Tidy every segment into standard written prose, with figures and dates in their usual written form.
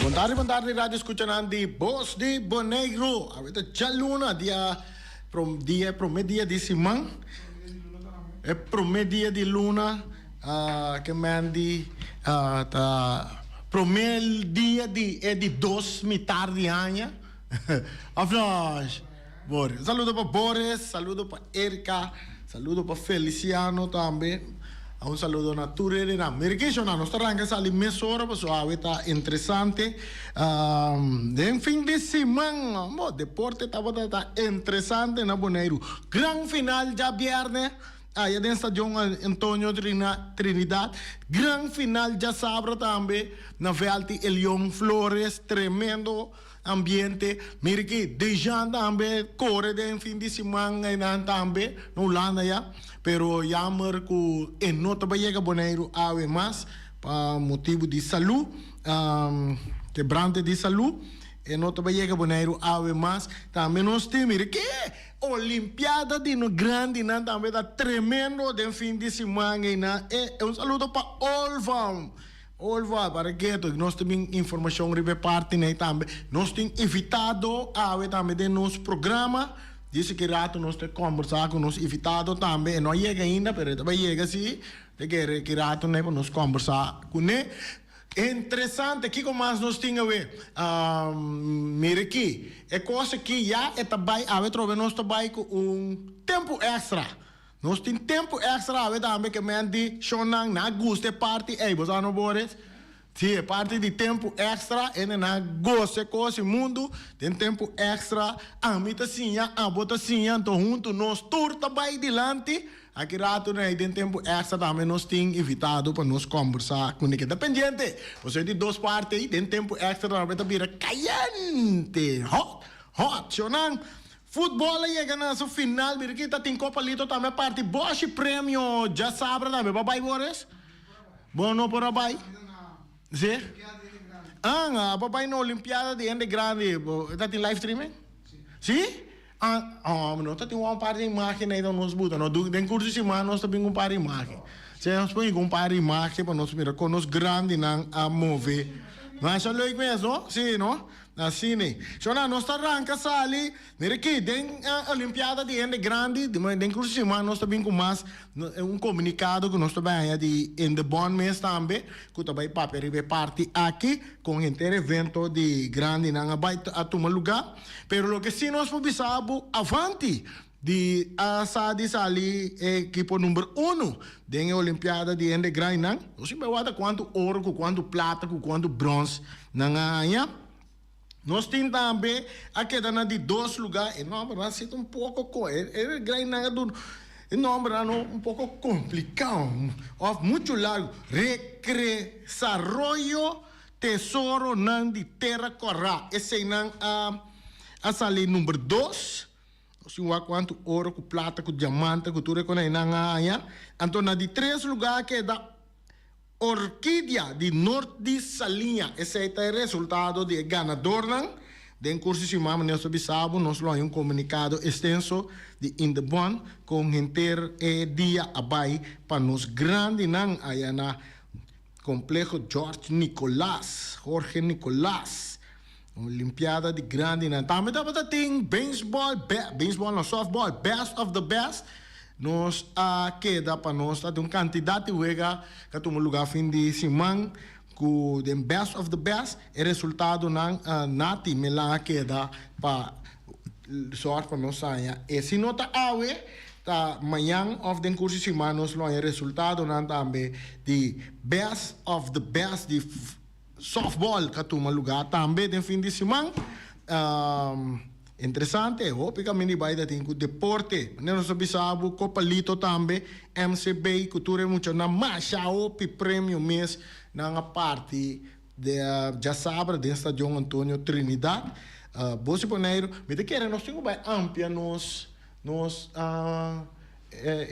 Boa tarde, rádio escuchando de Voz de Boneiro. A ver, já luna, dia primeiro dia de semana. É primeiro dia de luna, que mandi, primeiro dia de 2 tarde de ano. Afnós, Boris. Saludo para Boris, saludo para Erika, saludo para Feliciano também. Un saludo a Ture na America, na nostra ranca sali mesora, so aveta interessante. Den fin de semana, mo deporte tava interessante na Boneiro. Gran final já viernes, aí den stadion Antonio Trinidad. Gran final já sábado também na Velti Elion Flores, tremendo ambiente. Mire que dejan também corre den fin de semana e também no Holanda já. Pero jammer que en nota llega Boneiro ave mais para motivo de saúde, quebrante de saúde, en nota llega Boneiro ave mais. Também nós temos que Olimpiada de no grande também está tremendo de fim de semana e saludo para Olva, para que nós temos informação sobre parte também. Nós temos invitado a também de nosso programa. Disse que rato nós temos conversar com nós invitado também. Não chega ainda, mas também chega sim. Que rato né para nós conversar com ele. É interessante que como nós temos mira aqui, é coisa que já é também a ver trocar nós também com tempo extra. Nós temos tempo extra a ver também que mende shonang na guste parte aí, você não Boris? Sim, parte de tempo extra, e na gosto coisa mundo, tem tempo extra, a mita sim, a bota sim, então junto nós tour também dilante, aqui rato né, tem tempo extra também nós temos invitado para nós conversar com ninguém dependente. Você tem duas partes, tem tempo extra também tá vira caliente, hot, chonang. Futebol aí na sua final, mira que tá tem Copa Lito também parte Bosch prêmio já sabe também, babai Boris? Bom não por babai. Sim? Papai na Olimpiada de Ende Grande, está em live streaming? Sim? Não está em uma parte de imagem aí, nós botamos. No curso de semana, nós também um par de imagem. Se nós põe um par de imagem para nós mirar, com nós grande não a mover. Mas é leuk mesmo, sim, não? Assim, né? So, nós arranca sali, mira aqui, tem a Olimpiada de Ende Grande, tem curso de semana, nós também com mais comunicado que nós também de Ende Bon mês também, que também para parte aqui, com inteiro evento de grande, não vai a tomar lugar, pero lo que sim nós podemos avante, de a Sadi Sali equipo número 1 da Olimpiada de Ende Grande, não? Nós sabemos quanto ouro, quanto prata, quanto bronze, não ganha. Nós temos também aqui de 2 lugares, e não, mas é um pouco, é grande, não, um pouco complicado, muito largo. Desarrollo Tesouro não de Terra Corá, esse é a sali número 2. Assim, quanto ouro, com plata, com diamante, com tudo que não ganha. Então, de 3 lugares que é da Orquídea de Norte de Salinha. Esse é o resultado de ganador. Den curso de semana, nós sabemos, nós temos comunicado extenso de Indebon com inteiro dia abai para nos grande aí na complexo Jorge Nicolás. Olimpiada de grande também tem baseball, softball, best of the best. Nós queda para nós de um candidato que toma lugar fim de semana com the best of the best e resultado nati me lá queda para sorte para nós saia e se nota awe tá manhã of the curso de semana nós lo resultado também de best of the best de softball que toma lugar também de fim de semana. Interessante, opicamente vai dar com deporte. Nós sabemos Copa Lito também, MCB, cultura muito na marcha opi prêmio mês na parte de já sabe de Estadio Antonio Trinidad. Você Boneiro, me te quer nós temos bem amplia nos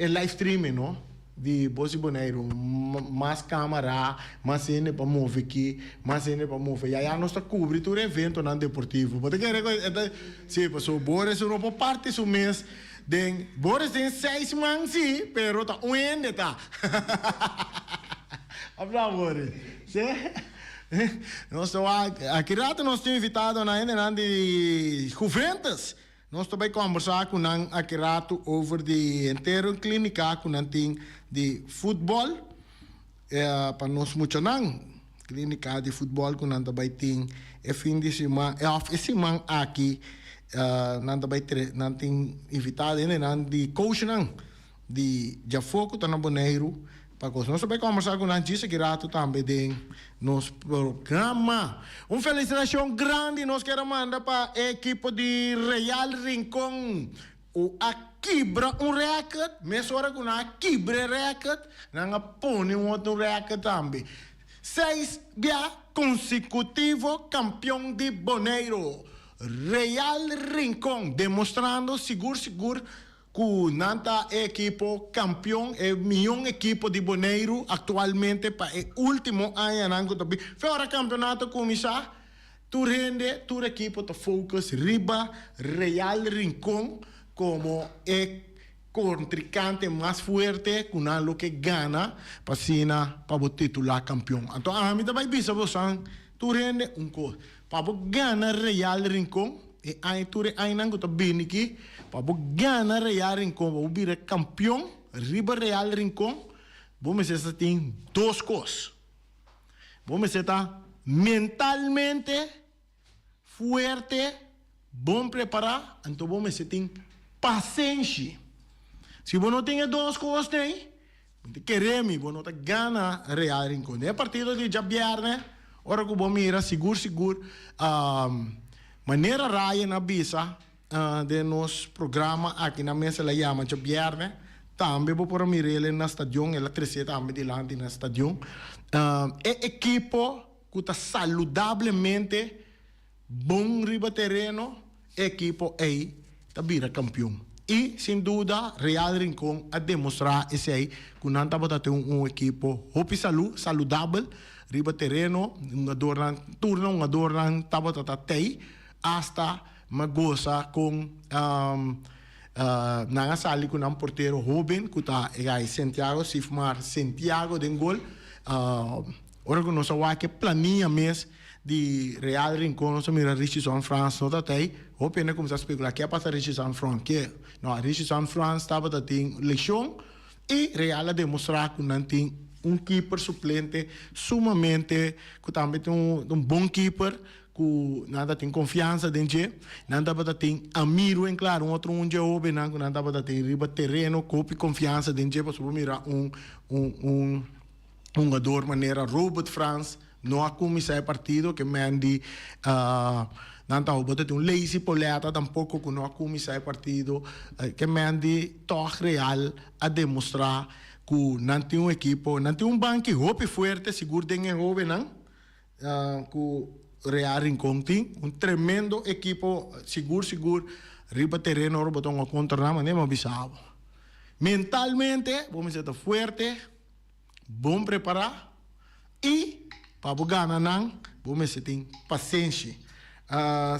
live streaming, não? De Bosi Boneiro, mais câmera, mais cena para mover aqui, mais cena para mover. E aí nós cobre todo evento não deportivo. Porque sim, passou Boris não por parte do mês. Boris tem 6 meses, sim, pero tá onde tá? Abra Boris, sim? Nós aqui rato nós temos invitado na de Juventus. Nós também conversar com nós aqui rato over de inteiro clínica com nós de futebol. Para nós muito não clínica de futebol com nós também tem fim de semana, semana aqui nós também invitado nós de coach não de Jafoco tá na Boneiro. Nós também conversar com a Angisa Kirato também de nosso programa. Felicitação grande nós queremos mandar para a equipe de Real Rincón. O Aquibra record, mesmo hora com a Aquibra record, nós põe outro record também. 6 dias consecutivos campeão de Boneiro. Real Rincón, demonstrando seguro que nanta equipo campeão é melhor equipo de Boneiro atualmente para o último ano nango também. Fora campeonato começar, tu rende, tu equipo te focus riba Real Rincón como contrincante mais forte com lo que gana para titular campeão. Então a mim também bisa você tu rende coisa para ganhar Real Rincón e aí tu aí nango também aqui para ganhar Real Rincón, para vir campeão, riba Real Rincón, vamos estar tem 2 coisas. Vamos estar mentalmente forte, bom preparado, então vamos ter paciência. Se você não tem 2 coisas, queremos, você não ganha Real Rincón. É partido de viernes, hora que você mira, seguro, maneira raia na bisa, de nosso programa aqui na mesa la chama de viernes também vou por mirele na stadion eletricidade também de lá na stadion equipo que está saludablemente bom riba terreno equipo aí está vira campeão e sem dúvida Real Rincón a demonstrar esse aí que não estava ter equipo hopi saludável riba terreno turno estava ter hasta magosa com nangasali com um porteiro jovem que está em Santiago, Santiago de gol. Ora que nós vamos que planinha mês de Real Rincón, nós mira Richardson France, não está aí. O pena começar a especular que é para Richardson France, que não Richardson France estava tendo lição e Real a demonstrar que não tem keeper suplente sumamente que também tem bom keeper que nada tem confiança dentro, nada para ter amigo em claro, outro jovem, nada para ter riba terreno, copy confiança dentro, para mirar jogador maneira Robert France, não há como sair partido que mande nada para ter lazy poleta tampouco que não há como sair partido que mande toque real a demonstrar que não tem equipo, não tem banco hope forte, seguro tem jovem, que Real Rincón tem tremendo equipo, seguro, riba terreno, botão a contornar, mas nem me avisava. Mentalmente, vamos estar forte, bom preparar e para ganhar, vamos ter paciência.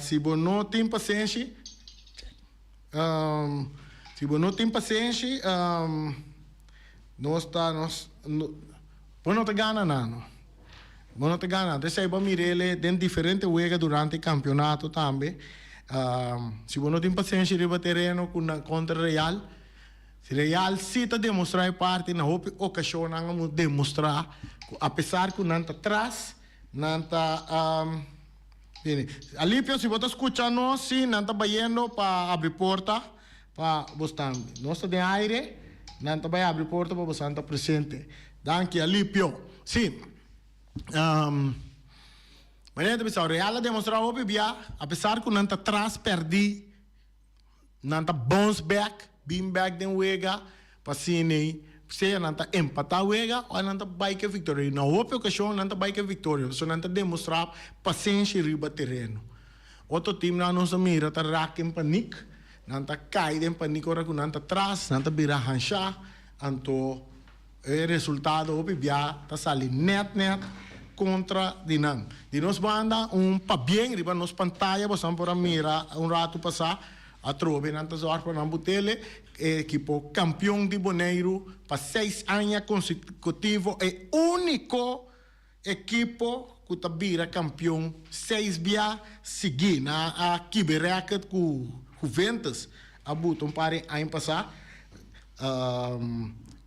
Se você não tem paciência, nós não te ganha nada. Não te ganha. Deixa eu mirar de diferentes jogos durante o campeonato também. Se você não tem paciência de terreno contra o Real, se Real se está demonstrar parte na ocasião não demonstrar, apesar que não está atrás, não está Alípio, se você está escutando, sim, não está vendo para abrir porta para você também. Nós estamos de aire, não está vai abrir porta para você estar presente. Danke, Alípio. Sim. Mas o Real demonstrou apesar que não está atrás, perdi, não está bounce back, beam back de uega, passine, se não está empatar uega, ou não está bike vitória. Na outra ocasião, não está bike vitória, só não está demonstrar paciência e riba terreno. Outro time não se mira, está raque em panic, não está caído em panic, ora que não está atrás, não está vira hancha, então o resultado está saindo net contra Dinam. De nos banda pa bem riba nos pantalla, você pode mirar rato passar a trove nantas horas para Nambutele, equipo campeão de Boneiro para 6 anos consecutivos, é único equipo que vira campeão 6 via seguir na a Kibereket com Juventus. A buton pare ano passado.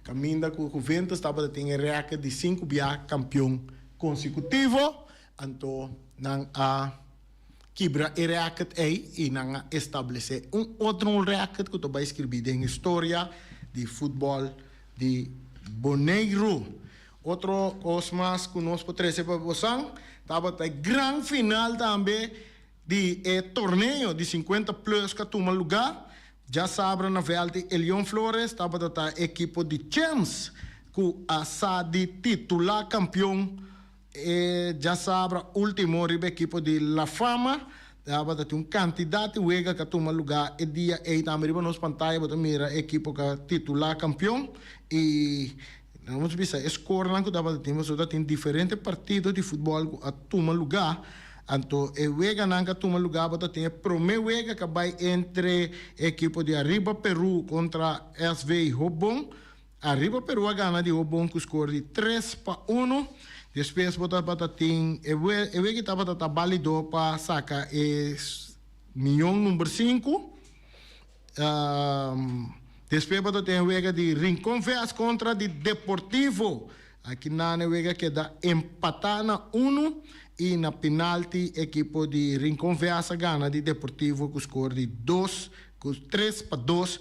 Caminda com Juventus estava tendo recorde de 5 via campeão consecutivo. Então, nang a Kibra e recorde aí e nang estabelecer outro recorde que vai escrever em história de futebol de Boneiro. Outro coisa mais que nós podemos fazer, estava a grande final também de torneio de 50 plus que toma lugar. Já sabe na volta Elion Flores, estava a equipe de Champs, que a de titular campeão. Já sabe último equipe de La Fama. Estava a candidato que toma lugar e dia e também nos pantalla para mira equipe que titular campeão e vamos ver se score lá que dava temos tem diferentes partidos de futebol a toma lugar. Então, o Wega não toma lugar, mas tem o primeiro Wega que vai entre a equipe de Arriba Peru contra SV Robon. Arriba Peru ganha de Robon com score de 3-1. Depois, tem o Wega que estava válido para sacar o milhão número 5. Depois, tem o Wega de Rincón Veas contra de Deportivo. Aqui na Wega queda empatar na 1. E na penalti, equipe de Rincón Veasa gana de Deportivo com score de 3-2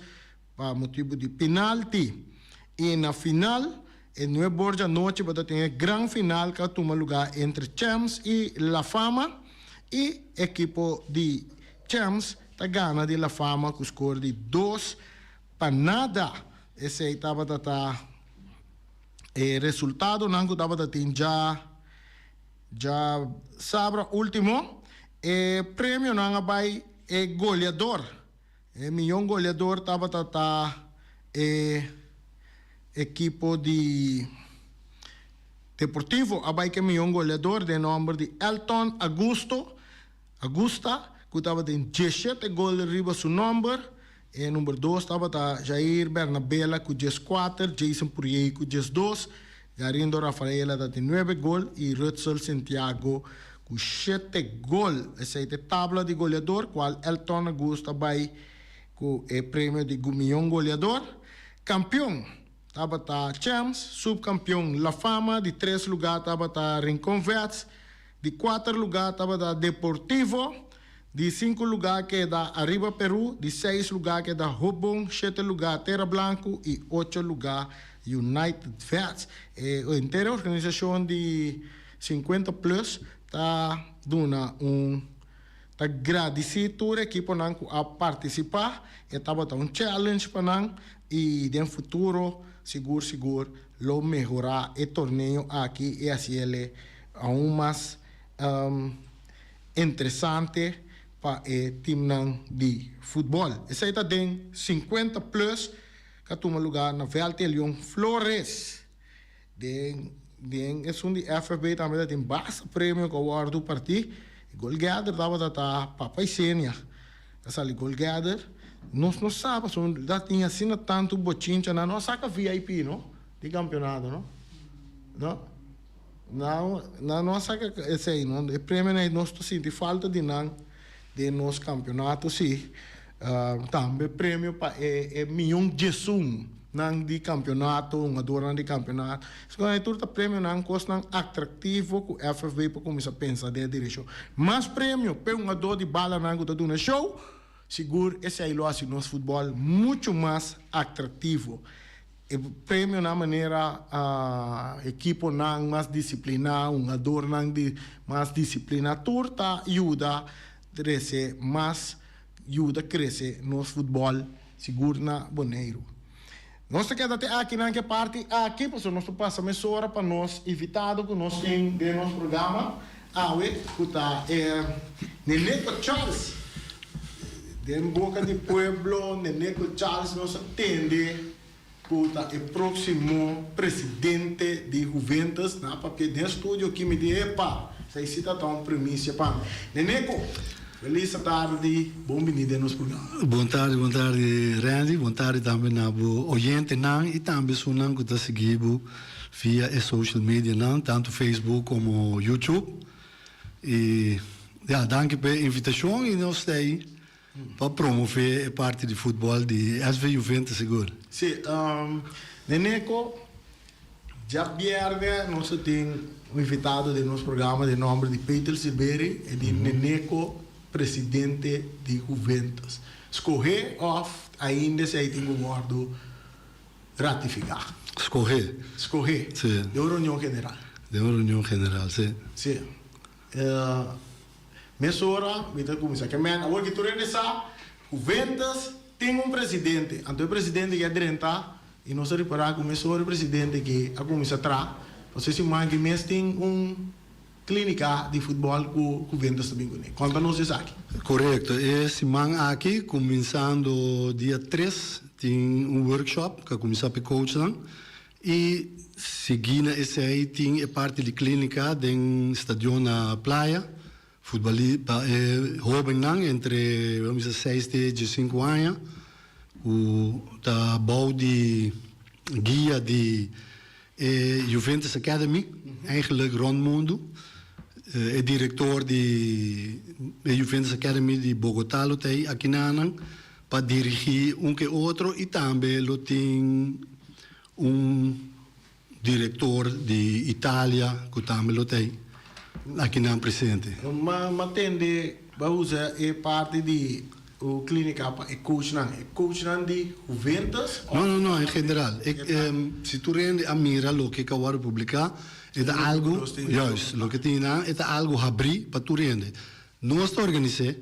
para motivo de penalti. E na final, em 9 horas da noite, vai ter a grande final que toma lugar entre Champs e La Fama. E equipe de Champs está gana de La Fama com score de 2-0. Esse aí estava resultado, não estava já sabe último prêmio não vai goleador milhão goleador estava equipe de Deportivo vai que milhão goleador de nome de Elton Augusta que estava de 17 gols arriba seu número e número 2 estava Jair Bernabella com 14 Jason Poirier com 12 Garindo Rafaela tem 9 gols e Rutzel Santiago com 7 gols. Essa é a tabla de goleador, qual Elton Augusta vai com o prêmio de milhão goleador. Campeão, estava Champs, subcampeão La Fama, de 3 lugares estava Rincón Veas, de 4 lugares estava Deportivo, de 5 lugares que é da Arriba Peru, de 6 lugares que é da Robon, 7 lugares Terra Blanco e 8 lugares United Vets. A inteira organização de 50 plus está dando está agradecido a equipe a participar e estava challenge para nós e no futuro seguro lo melhorar o torneio aqui e assim ele aún mais interessante para o time de futebol. Esse aí está dentro 50 plus que toma lugar na Velta Elion Flores. É de FB também tem bastante prêmio que eu do partido. Goal Gather estava papai Sênia. Essa ali Goal Gather. Nós não sabemos, já tinha assim tanto bochincha na nossa VIP, não? De campeonato, não? Não nossa esse aí, não? O prêmio aí nós sentimos falta de nosso campeonato, sim. Também prêmio para milhão de sum de campeonato, adorno de campeonato. Segundo tudo prêmio não custa atrativo com FFV para começar a pensar de direção. Mas prêmio para ador de bala não que do show, seguro esse aí lo assim nosso futebol muito mais atrativo. O prêmio na maneira equipe não mais disciplinado, adorno de mais disciplina, turta ajuda crescer mais ajuda a crescer nosso futebol seguro na Boneiro. Nós queremos até aqui na parte aqui, porque nós passamos essa hora para nós invitado que nós temos de nosso programa. Que está Neneco Charles, de Boca de Pueblo, Neneco Charles nos atende para o próximo presidente de Juventus, porque no estúdio aqui me diz, se cita tão primícia para Neneco. Feliz tarde, bem-vindo ao nosso programa. Boa tarde, Randy. Boa tarde também ao ouvinte e também ao que está seguindo via social media, tanto Facebook como YouTube. E ja, dank per invitação e nós estamos para promover a parte de futebol de SV Juventus seguro. Sim, Neneco, já viernes nós temos um invitado do nosso programa de nome de Peter Silveri e de Neneco, presidente de Juventus. Escorrer off ainda se aí tem o guardo ratificar. Escorrer? Escorrer, sim. De uma reunião general. De uma reunião general, sim. Sim. Mesora, então começa que men, agora que tu regressa, Juventus tem um presidente, então o presidente que é direta e nós reparar que o mesor presidente que a começa atrás, você se manda que mês tem clínica de futebol com Juventus também com ele. Conta-nos isso aqui. Correto. Esse man aqui, começando dia 3, tem um workshop que começa a coach lá e seguindo esse aí tem a parte de clínica do estádio na praia. Futebol jovem entre vamos dizer 6 e 5 anos, o da bouw de guia de Juventus Academy, eigenlijk rond mundo, é diretor de Juventus Academy de Bogotá, lutei aqui na Anang, para dirigir que outro e também tem diretor de Itália, que também lutei. Aqui não presente. Mas tende a usar a parte de o clínica para coach de Juventus? Não, em geral. Se tu rende a mira o que eu vou publicar, é algo, juist, o que tem é algo abrir para tu rende. Nós estamos organizando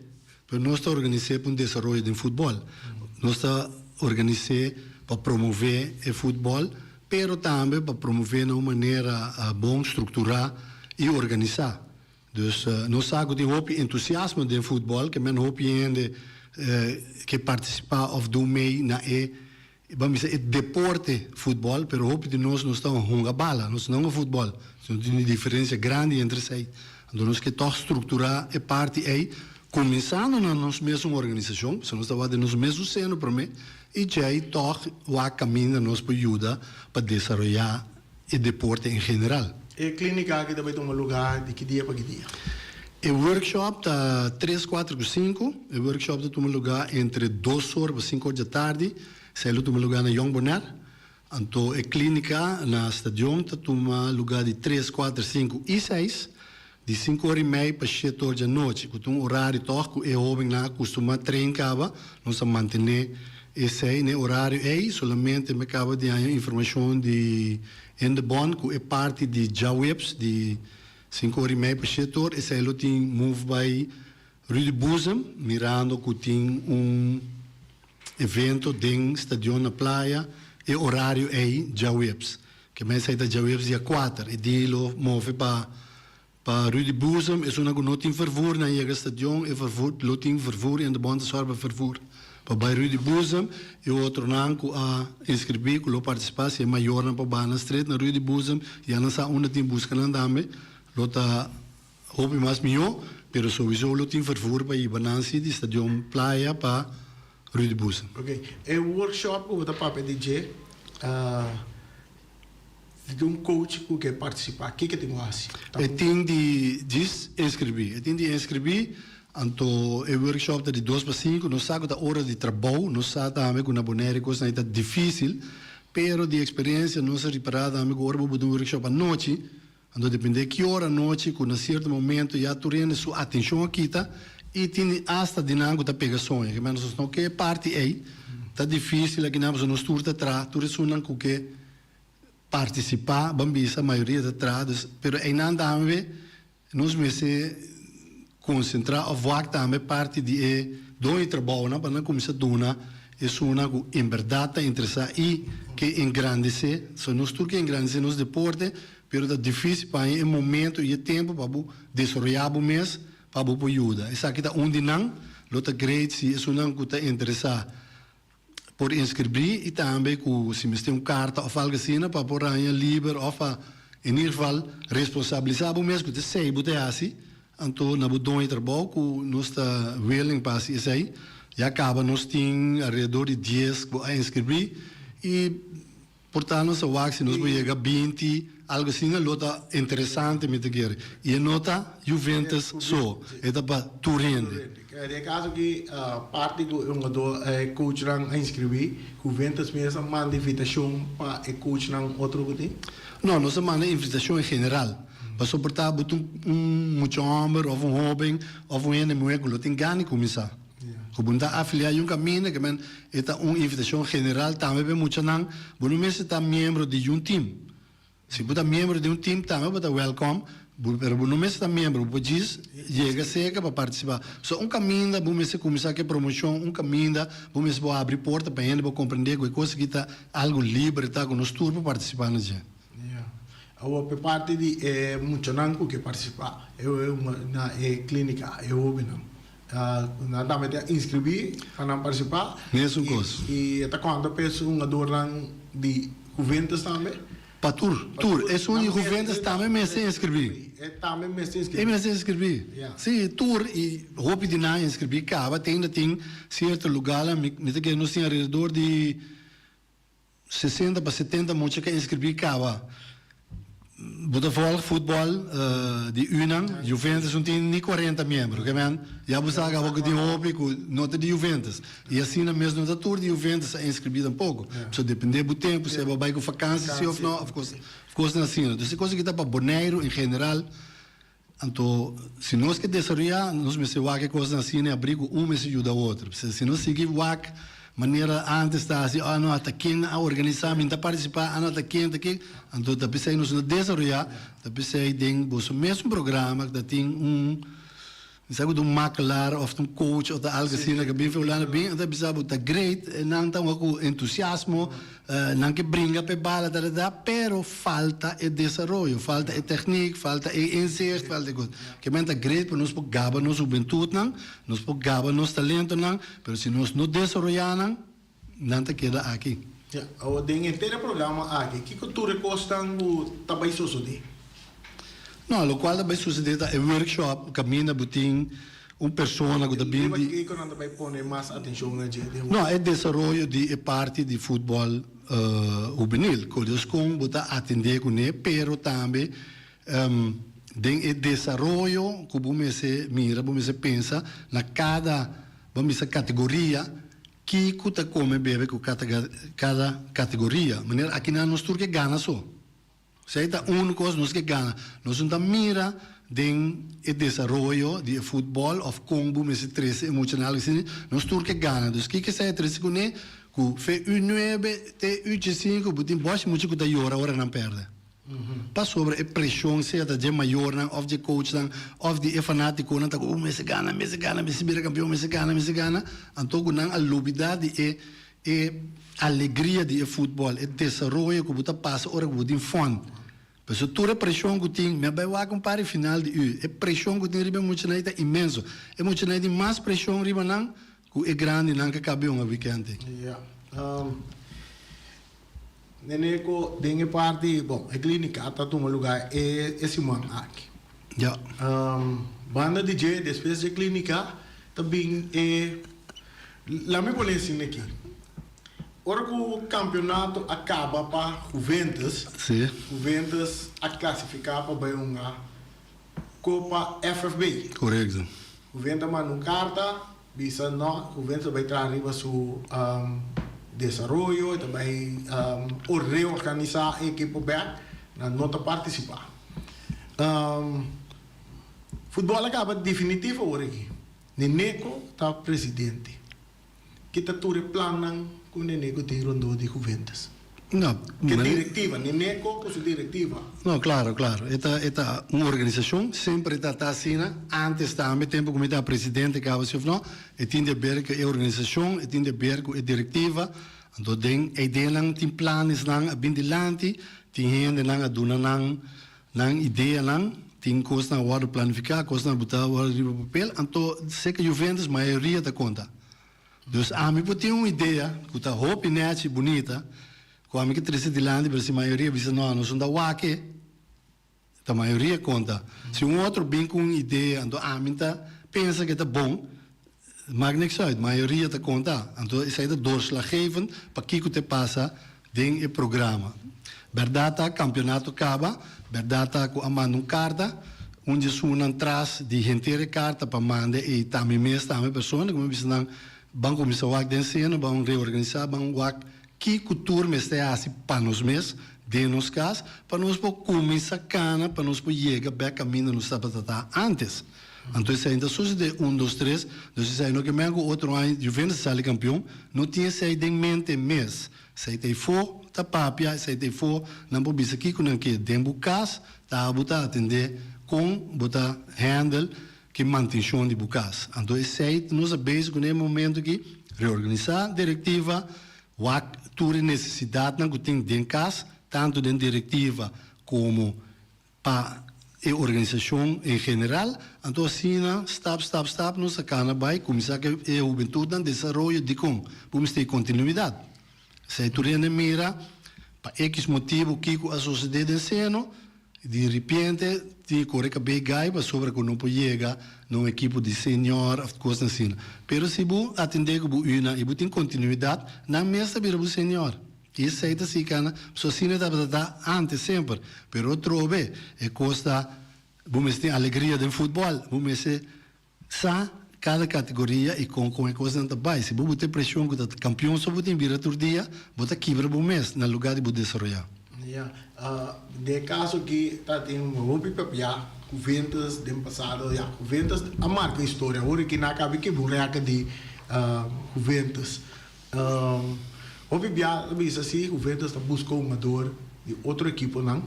para um desenvolvimento de futebol. Nós estamos organizando para promover o futebol, mas também para promover de uma maneira bom, estruturar e organizar. Dus nós temos um hoop entusiasmo de futebol, que men hoop ainda que participar of doen mee na vamos dizer, deporte futebol, pero hoop de nós estamos jogando bala, nós não futebol. Então tem uma diferença grande entre si. Então nós que toch estruturar a parte aí, começando na nossa mesma organização, se nós estamos no mesmo seno para mim, e já toch o caminho nós para ajudar para desenvolver o deporte em geral. E a clínica que também toma lugar de que dia para que dia? O workshop está 3, 4, 5. O workshop toma lugar entre 2 horas e 5 horas da tarde. Sai toma lugar na Young Bonaire. Então, a clínica na estação toma lugar de 3, 4, 5 e 6. De 5 horas e meia para 7 horas da noite. Com um horário toque, é jovem lá, costuma treinar, nós manter esse aí, horário aí, somente me acaba de dar informação de em de bond, que é parte de Jawebs, de 5 horas e meia para 7 horas, esse aí tem move by Rudy Boezem, mirando que tem evento dentro estádio na praia, e horário aí, Jawebs, que mais sai da Jawebs dia 4, e dilo move para Rudy Boezem, é uma que não tem vervoer na estádio, e vervoer, tem vervoer em de bond, sorba vervoer. Para Rudy Boezem, e outro nanco a inscrever, que participar, se é maior na Pabana Street, na Rudy Boezem, e a nossa uma tem busca na dame, lota houve mais melhor, mas sowieso lo tem vervoer para ir banansi de estádio praia para Rudy Boezem. Ok. É o workshop que você pode DJ, de coach que quer participar, o que tem que fazer? Tem de inscrever, então, o workshop de 2 para 5, nós sabemos da hora de trabalho, nós sabemos também que na Bonaire coisa é difícil, mas de experiência, nós reparamos também que agora vamos fazer um workshop à noite, então depende de que hora à noite, que em certo momento já tu rende sua atenção aqui, e tem hasta de nango da pegação, que menos não que parte aí, está difícil, aqui nós nos turta atrás, tu ressonan com que participar, bambisa, a maioria da atrás, mas aí não também, nós me concentrar a voar também parte de do trabalho para não começar a donar é uma que em verdade está interessada e que engrandecer só nós tudo que engrandecer nos deportes mas é difícil para em momento e tempo para desenvolver o mês para o ajuda essa aqui está onde não lota great se é uma que está interessada por inscrever e também que se me tem carta ou algo assim para por aí livre ou em geval responsabilizar o mês que você sei botar assim então, na budonha trabalho, que nós está willing para isso aí, e acaba nós temos ao redor de 10 a inscrever, e portanto, se wax, se nós chega 20, algo assim, lota interessante, me te quer. E nota Juventus só, é para tu rende. É caso que parte do jogador coach não inscrever, Juventus mesmo manda invitação para o coach não outro que não, nós manda invitação em geral. Para suportar muito homem, ou jovem, ou inimigo, lo tem ganho começar. Como está afiliado a caminho, que é uma invitação geral, também para muitos não, você mesmo está membro de time. Se você é membro de time, também você é welcome. Mas você mesmo está membro, você chega seca para participar. So, caminho, você começar a promoção, caminho, você pode abrir porta para ele, para compreender que coisa que está algo livre, está com nós tour para participar na gente. A parte de muito não que participar, eu na clínica, eu não. Nada mais inscrever para não participar. Mesmo coisa. E até quando a pessoa dor de Juventus também. Para tour, é só de Juventus também me se inscrever. É também me se inscrever. É me se inscrever. Sim, tour e roupa de não inscrever, acaba tem certo lugar lá, me que nós temos ao redor de 60 para 70 monte que inscrever acaba. Botafogo, futebol de Unang, Juventus não tem nem 40 membros, que man, já você acaba que tem óbvio, nota de Juventus. E assim na mesma nota tour de Juventus é inscrito um pouco. Só depender do tempo, se é vai com vacância, se ou não, of course assim. Então, se coisa que está para Bonaire em geral, então, se nós que desenvolver, nós me se que coisa assim, abrigo me se ajuda o outro. Se nós seguir o maneira antes está assim, não, até quem a organizar, minta participar, não, até quem, então, tá pensei nós não desenvolver, tá pensei tem o mesmo programa que tem sabe do makelar ou um coach ou algo assim que bem falando bem, então pensava tá great, não tão com entusiasmo, não que brinca pe bala pero falta o desenvolvimento, falta a técnica, falta o insight, falta coisa. Que menta great para nós gaba nos juventude não, nós gaba nos talento não, pero se nós não desenvolvemos não te queda aqui. Ja, o ding inteiro programa aqui, que tu recostam o trabalho social. No, lo qual vai suceder é workshop, caminha butim, persona que também que não vai pôr mais atenção na gente. Não, é desenvolvimento de parte de futebol juvenil, que eles com botar atender com ele, pero também tem o desenvolvimento que você mira, você pensa na cada, vamos dizer, categoria que custa come bebe com cada categoria, maneira aqui na nós turque ganha só. Se é uma coisa nós que ganha, nós não mira den o desenvolvimento de futebol ou como me se trece emocional assim, nós turque ganha. Então que se é trece com ele, que fe U9 te U5, butim bosch muito que da hora não perde. Pas sobre a pressão se é de maior não, of de coach não, of de fanático não tá com me se ganha, me se vira campeão, me se ganha, então não a lobidade é alegria de futebol, é desenvolvimento que você passa hora que você fome. Mas toda a pressão que tem, me vai comparar final de U, a pressão que tem riba muito não é imenso, é muito não é mais pressão riba não, que é grande não que cabe weekend. Neneco, dengue parte, bom, a clínica está em um lugar é esse mano aqui. Ja. Banda DJ, depois da clínica, também é lá me conhece aqui. Ora que o campeonato acaba para Juventus, Juventus a classificar para uma Copa FFB. Correto. Juventus manda uma carta, bisa não, Juventus vai trazer para seu desenvolvimento, também o reorganizar a equipe para não participar. Futebol acaba definitivo hoje aqui. Neneco está presidente. Que está tudo planando com o Neneco tem rondo de Juventus. Não. Que diretiva, Neneco com sua diretiva. Não, claro. Esta uma organização sempre está assim, antes também tempo como está presidente que você não, e tem de ver que a organização, e tem de ver que a diretiva, então tem ideia não tem planos não bem dilante, tem gente não aduna não ideia não, tem coisas na hora planificar, coisas na botar hora de papel, então sei que Juventus maioria da conta. Então a mim tem uma ideia que está roupa net bonita. Quando a gente de lá, a maioria diz, não, nós somos da Wake, a maioria conta. Se outro vem com uma ideia, então a gente pensa que está bom, mas não é a maioria está conta. Então isso aí é doorslaggevend, para que te passa, tem o programa. Verdade, campeonato acaba, verdade, com a mão carta, onde sunan atrás de gente carta para mandar e também mês, também pessoa, como disse, vão começar a den cena, vão reorganizar, vão que cultura me está assim para nos mês, de nos casos, para nós começar cana, para nós chegar bem caminho nos sapatos antes. Então, se ainda sucede 1, 2, 3, então se ainda que mesmo outro ano, Juventus sai campeão, não tinha saído em mente mês. Se tem for, tá papia, se tem for, não pode ser aqui com que tem bucas, tá a botar atender com botar handle que manutenção de bucas. Então, esse aí nós sabemos que no momento que reorganizar diretiva, o ator necessidade que tem dentro casa, tanto dentro diretiva como para a organização em geral. Então, assim, step, nós sacana vai começar que a juventude no desenvolvimento de como, vamos ter continuidade. Se a turena mira, para X motivo, que a sociedade em seno, de repente, tem que correr bem para sobre que não pode chegar num equipe de senior, coisas assim. Mas se você atender que você e você tem continuidade, não mesmo vira o senior. Isso aí assim, cara, só assim não dá antes sempre. Mas outro bem, é costa, vamos ter alegria do futebol, vamos ter cada categoria e com a coisa não vai. Se você tem pressão que o campeão só você vira todo dia, você quebra o mês no lugar de você desenvolver. De caso que tem roupa papia, Juventus do passado, Juventus a marca história, agora que não acaba que buraca de Juventus. Roupa papia, isso assim, Juventus busca uma dor de outra equipe não,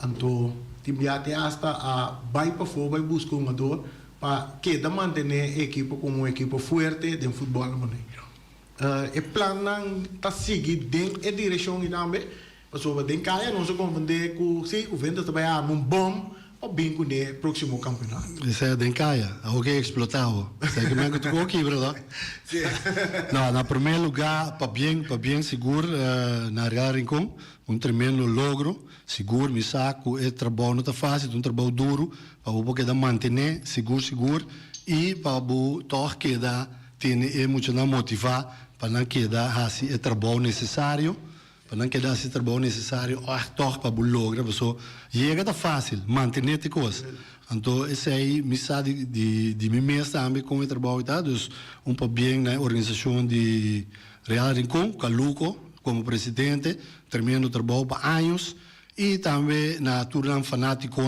então tem até hasta vai para fora, vai buscar uma dor para que da manter a equipe como uma equipe forte de futebol no mundo. O plano está seguindo dentro da direção e também pessoa tem caia não se confundir com se o Juventus também há bom ou bem com o próximo campeonato. Isso é den caia, alguém explotado. Sei que me tocou aqui, verdade? Não, na primeiro lugar, para bem seguro na área Rincón, tremendo logro, seguro, me saco, é trabalho não está fácil, um trabalho duro, para o que manter seguro e para o toque que dá tem emocional motivar para não quedar assim é trabalho necessário. Para não quedar esse trabalho necessário, para o logro, pessoa chega tá fácil, manter a coisa. Então, esse aí me sabe de mim mesmo também com o trabalho e tal, para bem na organização de Real Rincón, Caluco, como presidente, terminando o trabalho para anos, e também na turma fanático,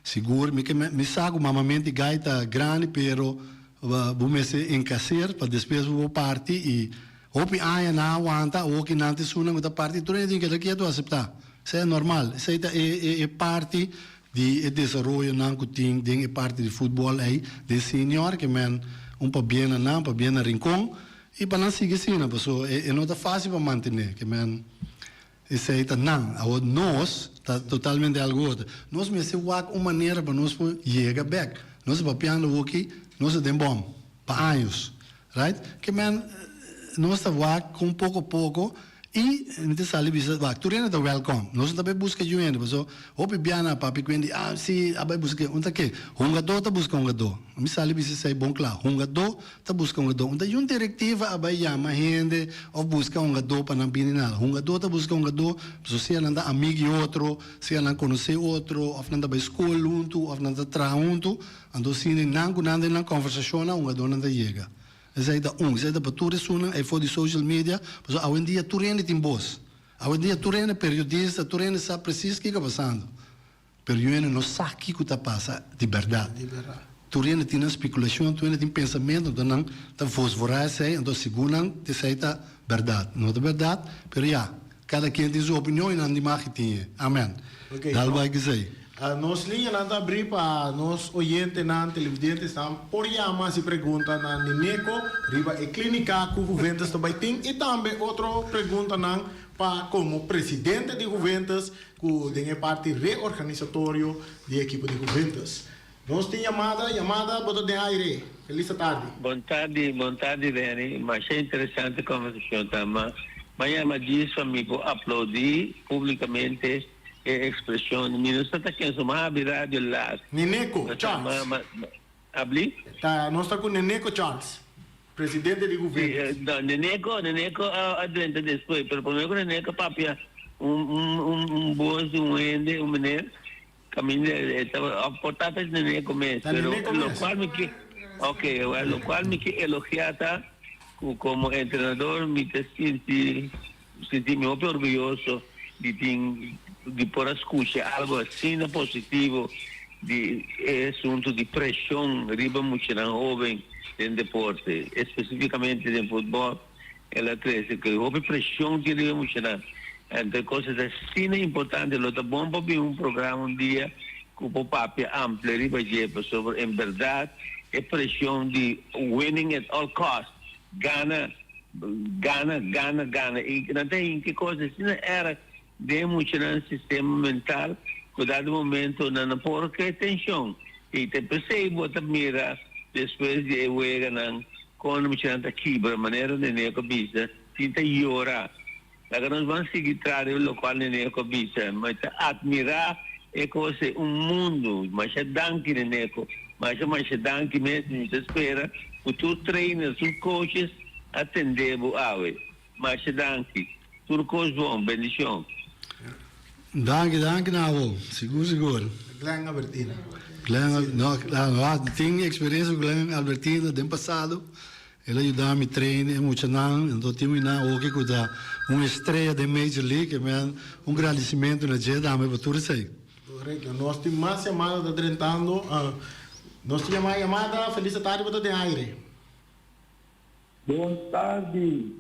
seguro, me sabe, mamamente gaita grande, pero vou se encaixar para depois vou partir e Opi aya na aguanta, o que não te suena muita parte, tu não tem que tu aceitar. Isso é normal. Isso é parte de desenvolvimento não que tem, é parte de futebol aí, de senior que men para bem na, para bem na Rincón e para não seguir assim, pessoa é não tá fácil para manter, que men isso aí tá não, nós tá totalmente algo outro. Nós me se uma maneira para nós chegar back. Nós papiando aqui, nós tem bom para anos, right? Que men nós estamos com pouco a pouco e não sabe bisa tu rena tá welcome nós também busca juendo pessoal hope biana papi quindi se abai busca que jogador tá busca jogador me sabe bisa sai bom claro jogador tá busca jogador então uma diretiva abai chama gente ou busca jogador para não bininal jogador tá busca jogador se ela anda amigo outro se ela conhece outro ou anda para escola junto ou anda tra junto então se não conversação jogador não chega. Zij dat zij dat toeristen en voor de social media, dus hoje em dia toeristen tem voz. Hoje em dia toeristen periodista, toeristen sabe precis o que está passando. Periodista não sabe o que está passando de verdade. Toeristen tem especulação, toeristen tem pensamento, então não está fosforar sei, então segundo te sei tá verdade, não é verdade, pero já cada quem tem sua opinião e não de mais que tem. Amém. Dá vai que sei. Nos linha não abrir para nos oyentes na televidentes estão por chamar se pergunta na Nineco riba e clínica que o Juventus também tem e também outra pergunta não para como presidente de Juventus que tem parte reorganizatório da equipe de Juventus. Nós tem chamada bota de aire. Feliz tarde. Boa tarde, Dani. Mas é interessante a conversação também. Mas disso amigo uploadi publicamente expressão minus está que suma rádio lá Nineco Charles abli tá nós está com Nineco Charles presidente de Sí, governo. no, Neneco adventa después, pero primero Neneco papia un boss, un ende, un menino, camino estaba aportado Neneco mes, pero Neneco lo mes. cual me que, okay, lo cual me que elogiata como entrenador me te senti muy orgulloso de por escuchar algo así no positivo de asunto de presión arriba mucho en joven en deporte, específicamente en fútbol, ela crece que houve pressão que arriba mucho entre cosas assim importantes, lo tá bom para um programa dia com o papel amplo arriba sobre em verdade é pressão de winning at all costs, gana e não tem que coisa assim era de muito no sistema mental que dado momento não por que atenção e te percebo te mira depois de eu não quando me chama aqui de maneira de nem cabeça tinta llora agora nós vamos seguir trazer o local de nem cabeça mas admirar é coisa mundo mas é danke de neco mas é danke mesmo se espera o tu trainers os coaches atender o awe mas é danke tudo coisa bom bendição. Dank, Navo. Seguro. Glenn Albertina. Tenho experiência com Glenn Albertina do passado. Ele ajudou a me treinar muito não. Então tenho uma estreia da Major League, um agradecimento na dia da minha por isso aí. Correto. Nós temos mais chamada da tentando. Nós temos mais chamada. Feliz tarde para o aire. Boa tarde.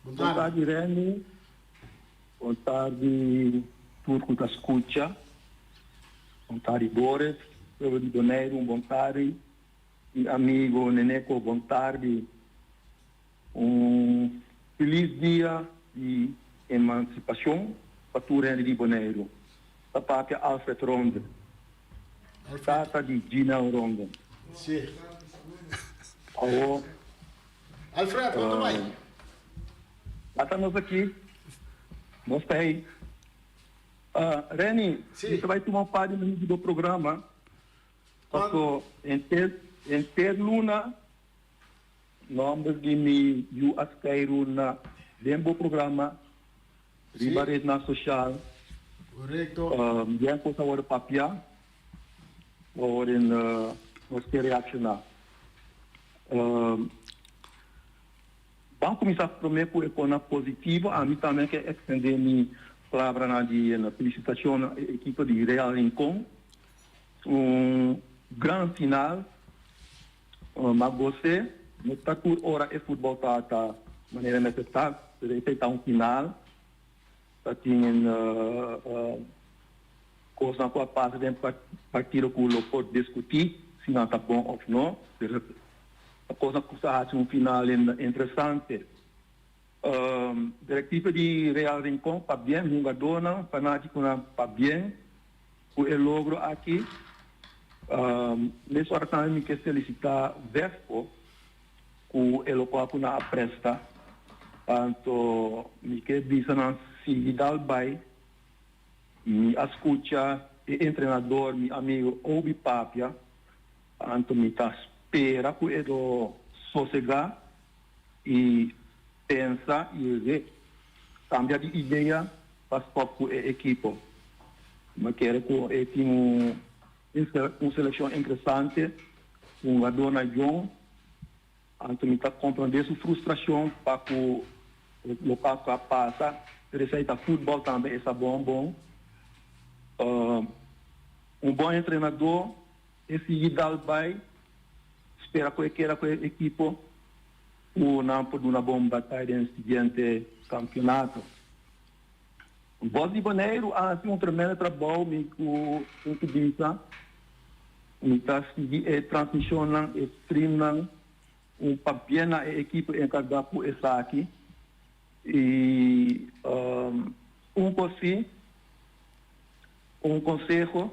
Boa tarde, Reni. Boa tarde, Turco da Escucha. Boa tarde, Boris. Rio de Janeiro, boa tarde. E amigo Neneco, boa tarde. Feliz dia de emancipação para o Rio de Janeiro. Da pátria Alfred Ronde. Tata de Gina Ronde. Sim. Alô. Alfred, onde vai? Estamos aqui. Gostei. Reni, Sim. você vai tomar parte do programa. Porque em ter luna, nome de mim, eu asqueiro na dentro do programa, ribaret na social, Correto. bien coisa hora papia, hora nós que reaccionar. Vamos começar primeiro com a positiva, a mim também quer estender minha palavra na felicitação à equipe de Real Rincon. Grande final, mas você, não está por hora é futebol tá maneira mais está final, está tendo coisa que passa dentro partido que o pode discutir, se não está bom ou não. A coisa que está um final interessante. Diretiva de Real Rincon, para bem, jogador, fanático, para bem, o logro aqui. Nessa hora também me quer felicitar Vespo, com o local que na presta. Então, me quer dizer na seguida vai, me escuta, e treinador, meu amigo Obi Papia, então me está espera que ele sossegar e pensa e ver, cambiar de ideia para a equipe. Mas quero que ele tenha uma seleção interessante, uma dona John, então me está compreendendo a frustração para que o local que passa, receita futebol também é bom. Bom treinador, esse ideal vai espera que a equipe por uma boa batalha no seguinte campeonato. O Voz de Janeiro há um tremendo trabalho com que diz, está transmissão, streaming, papel na equipe encarregada por essa aqui. E conselho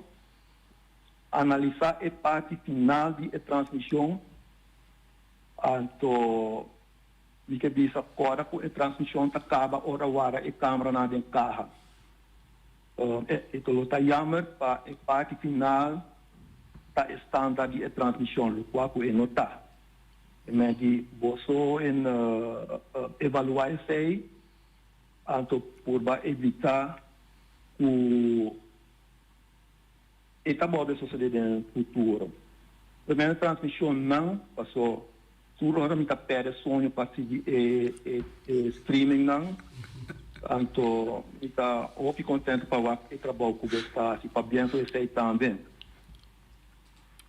analisar a parte final de transmissão. Então, me que diz agora que a transmissão acaba hora e câmera na dentro carro. Então, está jammer para a parte final da estándar de transmissão, o qual é notar. Mas que você evaluar isso aí, então, por evitar que isso pode suceder no futuro. Primeira transmissão não passou. Tudo agora me perde sonho para seguir streaming não. Então, está muito contente para o trabalho que você está, para bem que você também.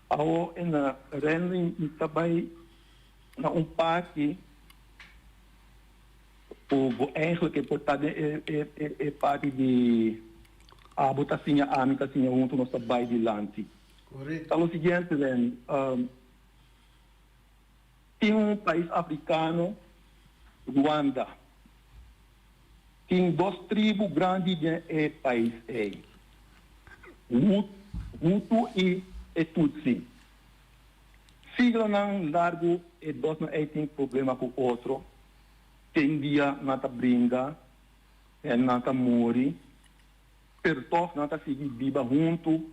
Agora, na Renling, também na parque, o eigenlijk é parte de a botacinha amicacinha junto no trabalho de lante. Correto. Então, o seguinte, tem país africano, Ruanda. Tem 2 tribos grandes de país. Hutu e Tutsi. Sigla não largo e 2 não tem problema com o outro. Tem dia nata brinca, nata mori. Pertof nata seguir viva junto.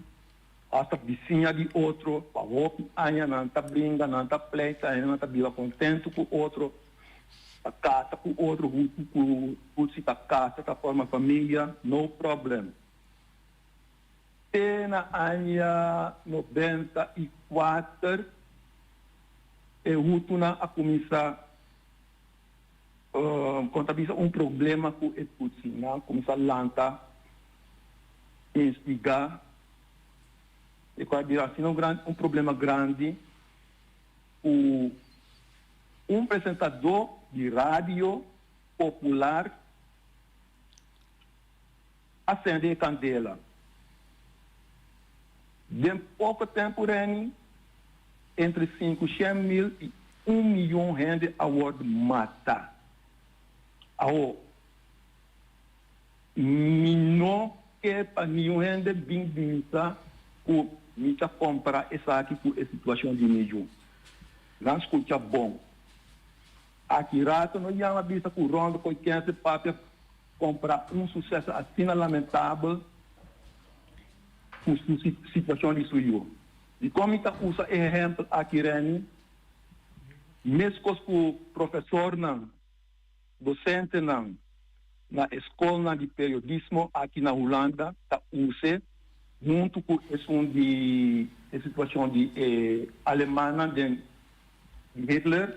Hasta vizinha de outro, para o aia nata brinca, nata pleita, nata viva contente com o outro. A casa com o outro, se a casa, a forma família, no problema. E na ano 94, Hutu a começar contabilizar problema com o Tutsi, começar a lançar, instigar, e qual é assim, problema grande, apresentador de rádio popular acende candela. De pouco tempo, entre 500 mil e 1 milhão de gente a word mata. Não que para milhão de gente bem-vinda por me comprar essa aqui por essa situação de milhão. Não escuta bom. Aqui, rato, não ia uma vista com o rondo, com 15 papéis, comprar sucesso assim lamentável, com situação de suyo. E como está usa exemplo aqui, mesmo com o professor, docente, na escola de periodismo aqui na Holanda, está usa, junto com a situação de alemã de Hitler,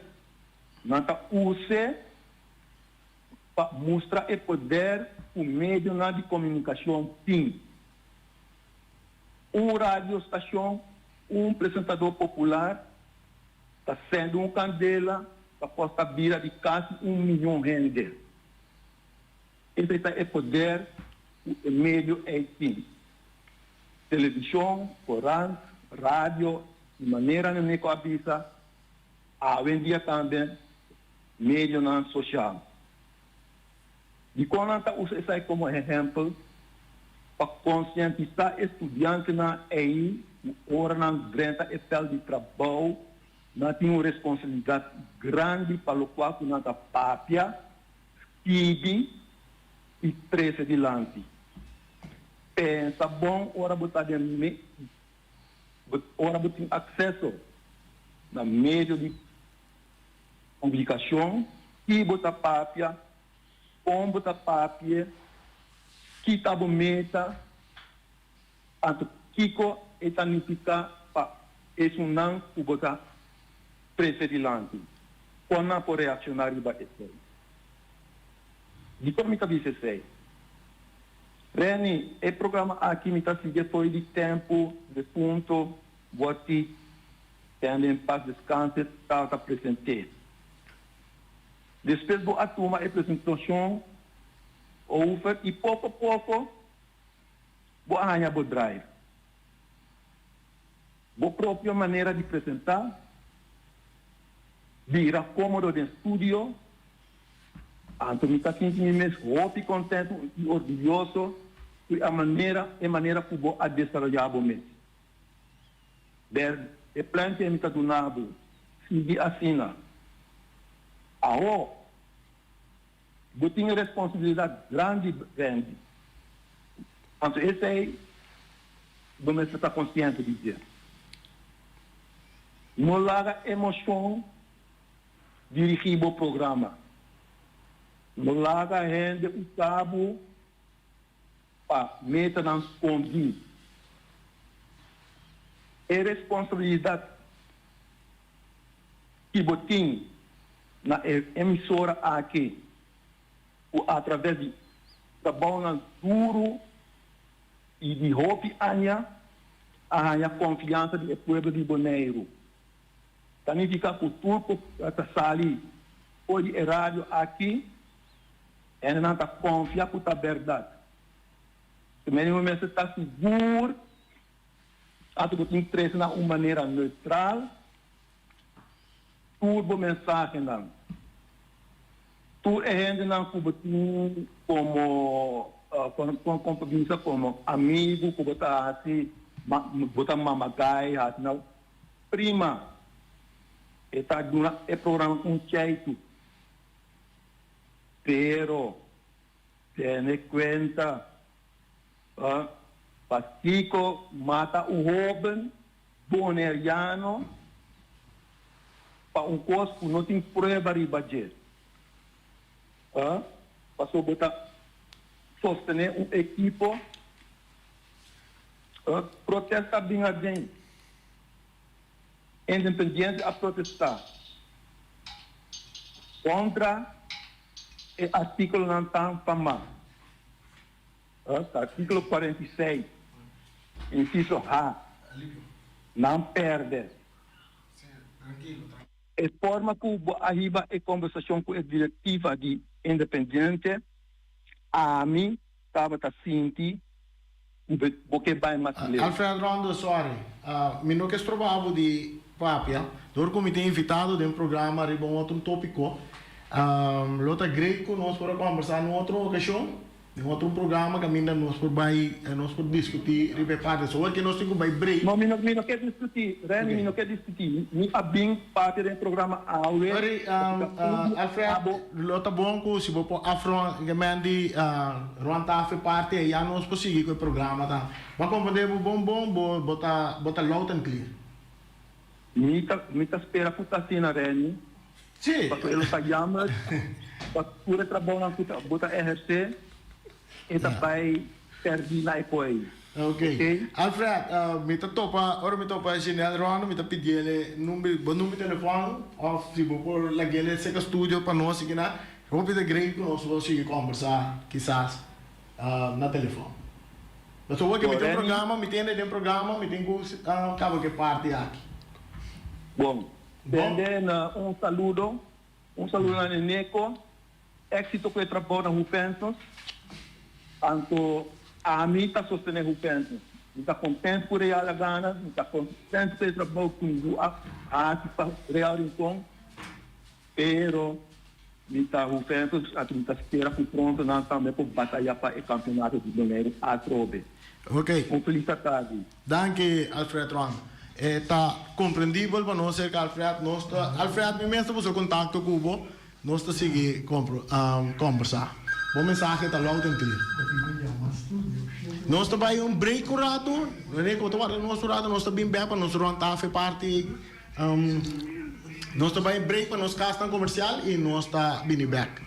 nós usa para mostrar o poder o meio de comunicação tem. Radioestação, apresentador popular, está sendo candela para posta vira de quase 1 milhão de gente. Esse é o poder o meio tem. Televisão, corante, rádio, de maneira nem com a visa, hoje em dia também, meio social. De quando usa isso aí como exemplo, para conscientizar estudantes aí, hora na grande etapa de trabalho, nós temos uma responsabilidade grande para o qual nós temos papia, e 13 de lante. Pensa bom, hora botar acesso na meio de publicação, que botar papia, como botar papia, que tabo meta, anto kiko etanifica para esse não o botar precedilante. Quando por reacionário da esse. De como me cabeça sei. Reni, o programa aqui me está seguindo foi de tempo, de ponto, boti, também para descanso, está presente. Depois vou atuar a apresentação, e pouco a pouco, vou arranhar o drive. A própria maneira de apresentar, vira cômodo de estúdio, então me está sentindo mesmo muito contente e orgulhoso com a maneira que vou desenvolver o mês. O plano que me está dando, se assina. Agora, eu tenho responsabilidade grande. Então, esse aí, você está consciente de dizer. Não larga emoção dirigir o programa. No laga rende o cabo para meter nas condições. É responsabilidade que botem na emissora aqui, através de trabalho duro e de roupa a confiança do povo de Bonaire. Significa que o turco está ali, hoje é rádio aqui, ele não está confiando com a verdade. Também o mesmo está seguro, até que tem que trazer de uma maneira neutral, tudo mensagem não. Tudo é gente não como compromisso como amigo, que botar assim, botar mamagaia, assim, prima, é programa com jeito, pero tiene cuenta, Pastico mata o jovem boneriano para corpo não tem prova de budget. Passou a botar sostener equipo, protesta bem alguém, independente a protestar contra o artigo não está para artigo 46, inciso A, não perde. A forma que arriba a conversação com a diretiva de independente, a mim estava sentindo porque vai mais Alfredo Rondo, sorry. Mi não que trovavo di papia, dor comitê invitado de um programa riba um outro tópico. Lota greco nós para conversar no outra ocasião, em outro programa que ainda nós por discutir riba parte. Só que nós temos vai break. Não, mi não quer discutir, Reni, mi não quer discutir. Mi abim parte do programa aule. Alfredo, lota bom que se você afron que mandi ronta fe parte e já nós conseguir com o programa tá. Mas como podemos bota loud and clear. Mi tá espera que tá assim na Reni. Sim. Porque ele está chamando, para pura trabalho que bota RC, e vai perder na EPOI. Ok. Alfred, me topa, ora me topa general Ron, me pedir ele número de telefone, ou se por lá que ele seca estúdio para nós aqui na, vou pedir grande que nós vamos seguir conversar, quizás na telefone. Mas eu vou que me tem programa, me tem que cabo que parte aqui. Bom. Também um saludo a Neneco, éxito que trabalha no Rupensos, tanto a mim está sustentando o Rupensos. Está contente por real a gana, está contente por trabalhar com a real rincão, pero está Rupensos, a gente espera que pronto nós também para batalhar para o campeonato de Bonaire a trobe. Ok. Felicidade. Danke, Alfred Ron. Está compreendível para nós que Alfred mesmo o seu contato com o nós está seguir conversar. Bom mensagem está logo em clear. Nós está vai break o rato, não é que o nosso rato nós está bem bem para nós rontar a parte nós está vai break para nós castar comercial e nós está bem back.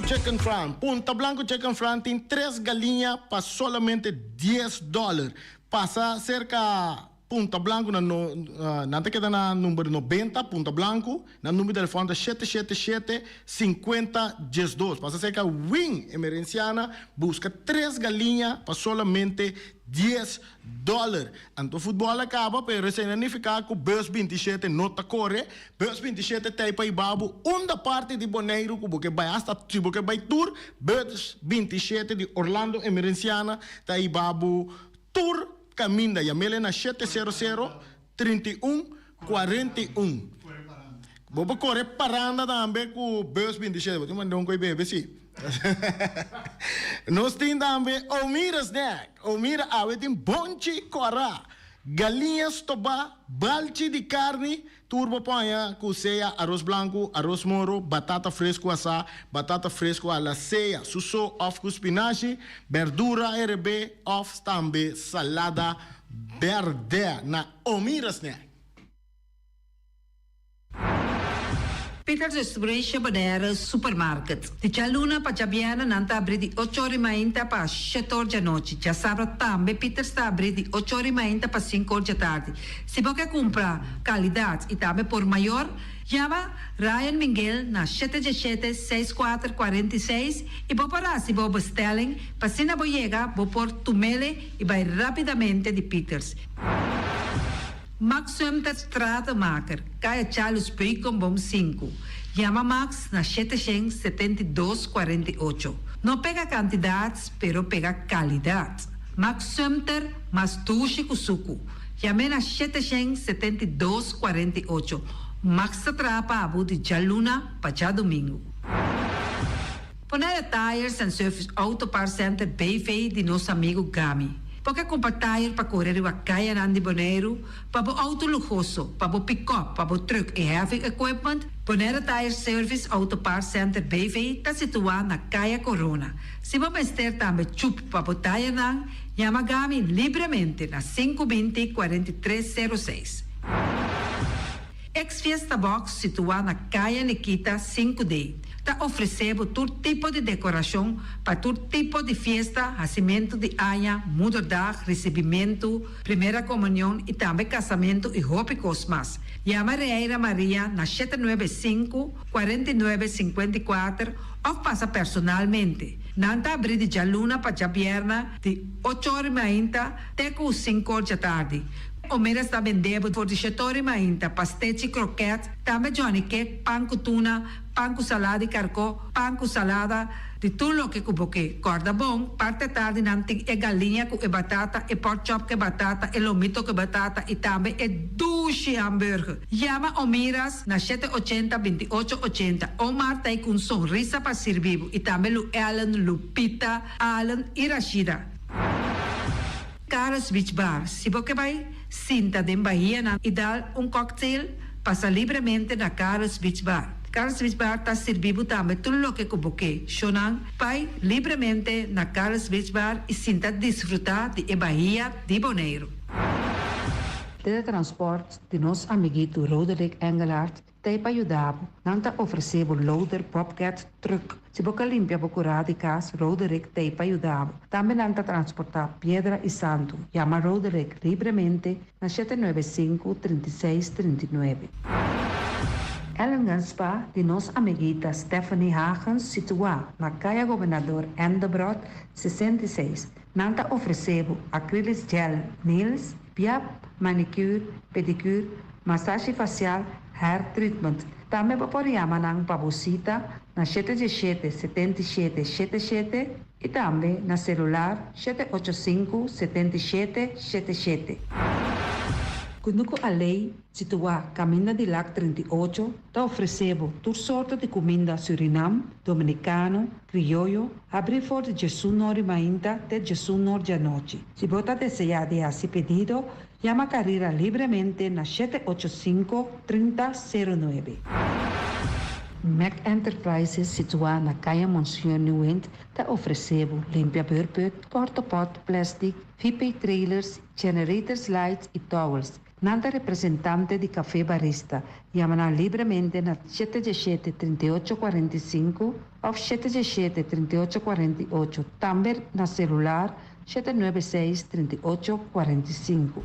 Chicken Fran. Punta Blanco Chicken Fran tem 3 galinhas para solamente $10. Passa cerca Punta Blanco não te queda na número 90 Punta Blanco, na número de telefone 777-50-12. Passa cerca Wing Emerenciana, busca 3 galinhas para solamente $10. Então o futebol acaba, pero significa que o Bus 27 não está corre. Bus 27 tem para Ibabu, uma parte de Bonaire, porque vai hasta se porque vai tour. Bus 27 de Orlando Emerenciana, está Ibabu tour. Caminda e a na 700-3141. Vou correr paranda também com o Bus 27. Vou te mandar coi bebê, sim. Nós temos também Omira Snack. Omira ave tem bonche cora. Galinhas toba, balde de carne, turbo panha, cuceia, arroz branco, arroz moro, batata fresco assá, batata fresco à la ceia, suso of com spinache, verdura RB of também salada verde na Omira Snack. Peter's Restoration Bonaire Supermarket. Di Cialuna pa Ciabiana nanta abri di 8 ore mainta pa 7 ore di notte. Già sabato tambe Peter sta abri di 8 ore mainta pa 5 ore di tardi. Si può che compra qualità e tambe por mayor, chiama Ryan Miguel na 717-6446 e può parare si può bestelling, pa sina boyega, può por tumele e vai rapidamente di Peters. Max Sumter Stratenmaker, Kaya Charles Precom Bom 5. Llama Max na 772-48. No pega cantidades, pero pega calidad. Max Sumter, mas tushi kusuku. Llame na 772-48. Max Atrapa abu de Jaluna, Pacha Domingo. Ponere Tires and Service Auto Part Center BV de nosso amigo Gami. Porque compra tire para correr a caia Nandi Bonaire, para o auto luxuoso, para o pick-up, para o truck e heavy equipment, Bonaire Tire Service Auto Part Center BV está situado na Caia Corona. Se você ter também chup para o tire nan, chama Gami livremente na 520-4306. Ex-Fiesta Box situado na Caia Nikita 5D. Está oferecendo todo tipo de decoração para todo tipo de festa, nascimento de anha, mudança, recebimento, primeira comunhão e também casamento e roupas mais. Chama Reira Maria na 795-4954 ou passa personalmente. Nanta abrir de Jaluna para Jabierna de 8h30 até 5h da tarde. O mera está vendendo por 18h30 pastete croquete, também Johnny Cake, pão com tuna, pão com salada e carcó, pão com salada, de tudo o que cuboque. Corda bom, parte tarde nanti é galinha com batata, e pork chop com batata, e lomito com batata, e também é duche hambúrguer. Chama Omiras na 780-2880. Omar tem com sorriso para servir, e também Lu Ellen, Lupita, Alan e Rashida. Carlos Beach Bar, se você vai sinta de Bahia e dar cocktail, passa livremente na Carlos Beach Bar. Carlos Beach Bar está servindo também tudo o que você chonan, vai livremente na Carlos Beach Bar e sinta desfrutar de Bahia de Bonaire. Teletransport de nosso amiguito Roderick Engelhardt tem para ajudar. Não está oferecendo loader, bobcat, truck. Se você limpia para curar de casa, Roderick tem para ajudar. Também não está transportar pedra e santo. Chama Roderick livremente na 795-3639. Ellen Spa de nossa amiguita Stephanie Hagens situada na Caia Governador Endebrot 66. Não está oferecendo acrylic gel, nails, piap, manicure, pedicure, massagem facial, hair treatment. Também pode chamar na Pabosita na 77-77-77 e também na celular 785-7777. Kunuko a lei situada Caminho de Lac 38 está oferecendo toda sorte de comida Suriname, dominicano, criollo, abrir for de 19h30 até 19h da noite. Se você desejar de fazer pedido, chama a carreira livremente na 785-3009. Mac Enterprises, situada na Caia Monsieur Nuent, está oferecendo limpiador-put, porta-pot, plástico, VIP trailers, generators lights e towels. Nada representante de café barista. Chama livremente na 717-3845 ou 717-3848. Também na celular 796-3845.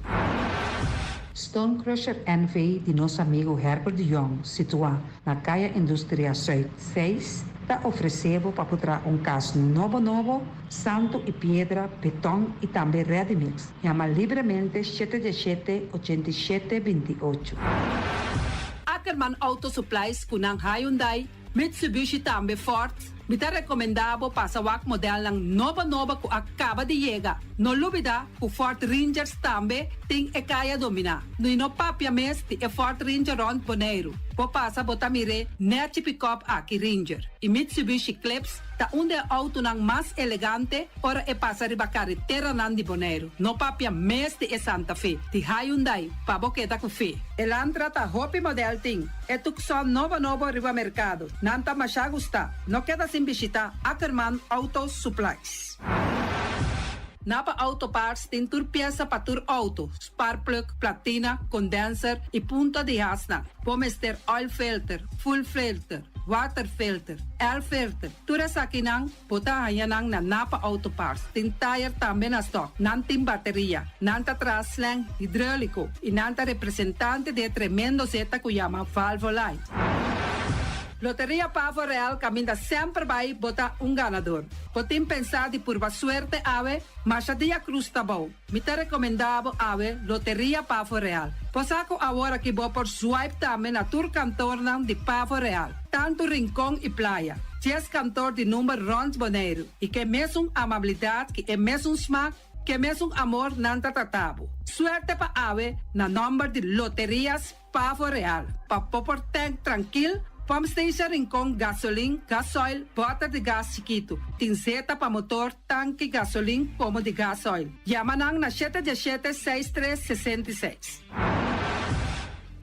Stone Crusher NV de nosso amigo Herbert de Jong, situado na Caia Indústria Zuid 6, está oferecendo para comprar caso novo, santo e pedra, betão e também ready mix. Chama livremente 717-8728. Ackerman Auto Supplies kunang Hyundai, Mitsubishi também Ford. Mita recomendado para o modelo ng nova que acaba de chegar. No lubida, o Ford Rangers também tem e kaya domina. No papia mes, o Ford Ranger Ron Bonaire. po pasa bota mire Nechi Pickup aqui Ranger. E Mitsubishi Clips ta unde auto nang mas elegante ora e passa riba carretera nan di Bonaire. No papia mes de Santa Fe. Ti Hyundai pa boqueta com fe. Elantra ta hopi model ting. E tukson novo riba mercado. Nanta masha gusta. No queda sin visita Ackerman Auto Supplies. Napa Auto Parts tem tur pieza para tur auto, spark plug, platina, condenser e punta de hasna. Pommes ter oil filter, full filter, water filter, air filter. Tura sa kinang, puta hayanang na Napa Auto Parts. Tem tire também na stock, nantim bateria, nanta traslang hidráulico e nanta representante de tremendo zeta que chama Valvoline. Loteria Pavo Real caminha sempre vai botar ganador. Podem pensar de pura suerte ave, mas a dia cruz tá bom. Me te recomendava ave Loteria Pavo Real. Posaco agora que vou por swipe também na tur cantor de Pavo Real. Tanto Rincón e Playa. 10 cantor de número Rons Bonaire. E que mesmo amabilidade, que é mesmo smack, que mesmo amor nanta tatabo. Suerte pa ave na número de Loterias Pavo Real. Pa popor tank tranquilo. Pump station Rincón, gasolina, gasoil, bota de gás chiquito. Tinzeta para motor, tanque, gasolina, como de gasoil. Yamanang na 717-6366.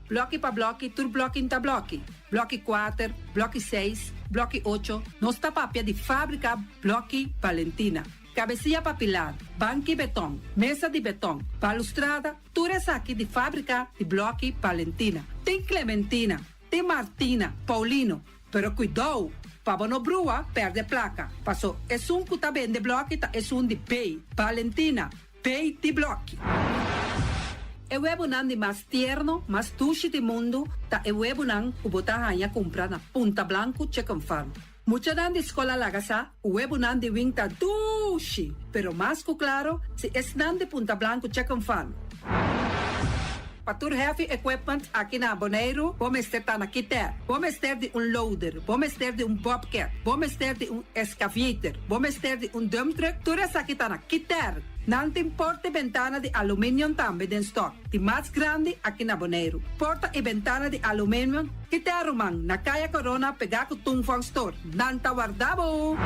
Bloque para bloque, tur bloque inta bloque. Bloque 4, bloque 6, bloque 8. Nossa papia de fábrica, bloque Valentina. Cabecilla papilar, banco e betão, mesa de betão, balustrada, tudo isso aqui de fábrica de bloque Valentina. Tem Clementina. Tem Martina, Paulino, pero cuidado, para não brua, perde placa. Passou, é que tá bem de bloco, é de pay. Valentina, pay de bloco. É o ebunan de mais tierno, mais tuche do mundo, tá é o ebunan que botar a comprar na Punta Blanco Chicken Farm. Mucha dan de escola lagasa, o ebunan de winta tuche, pero mais que claro, se é nan de Punta Blanco Chicken Farm. Patur heavy equipment aqui na Bonaire, vamos ter na Quiter, vamos ter de loader, vamos ter de bobcat, vamos ter de excavator, vamos ter de dump truck, tudo isso aqui na Quiter. Não tem porta e ventana de alumínio também em stock. De mais grande aqui na Bonaire. Porta e ventana de alumínio, Quiter man, na Caia Corona, pegar com Tungfang Store. Não tá guardado.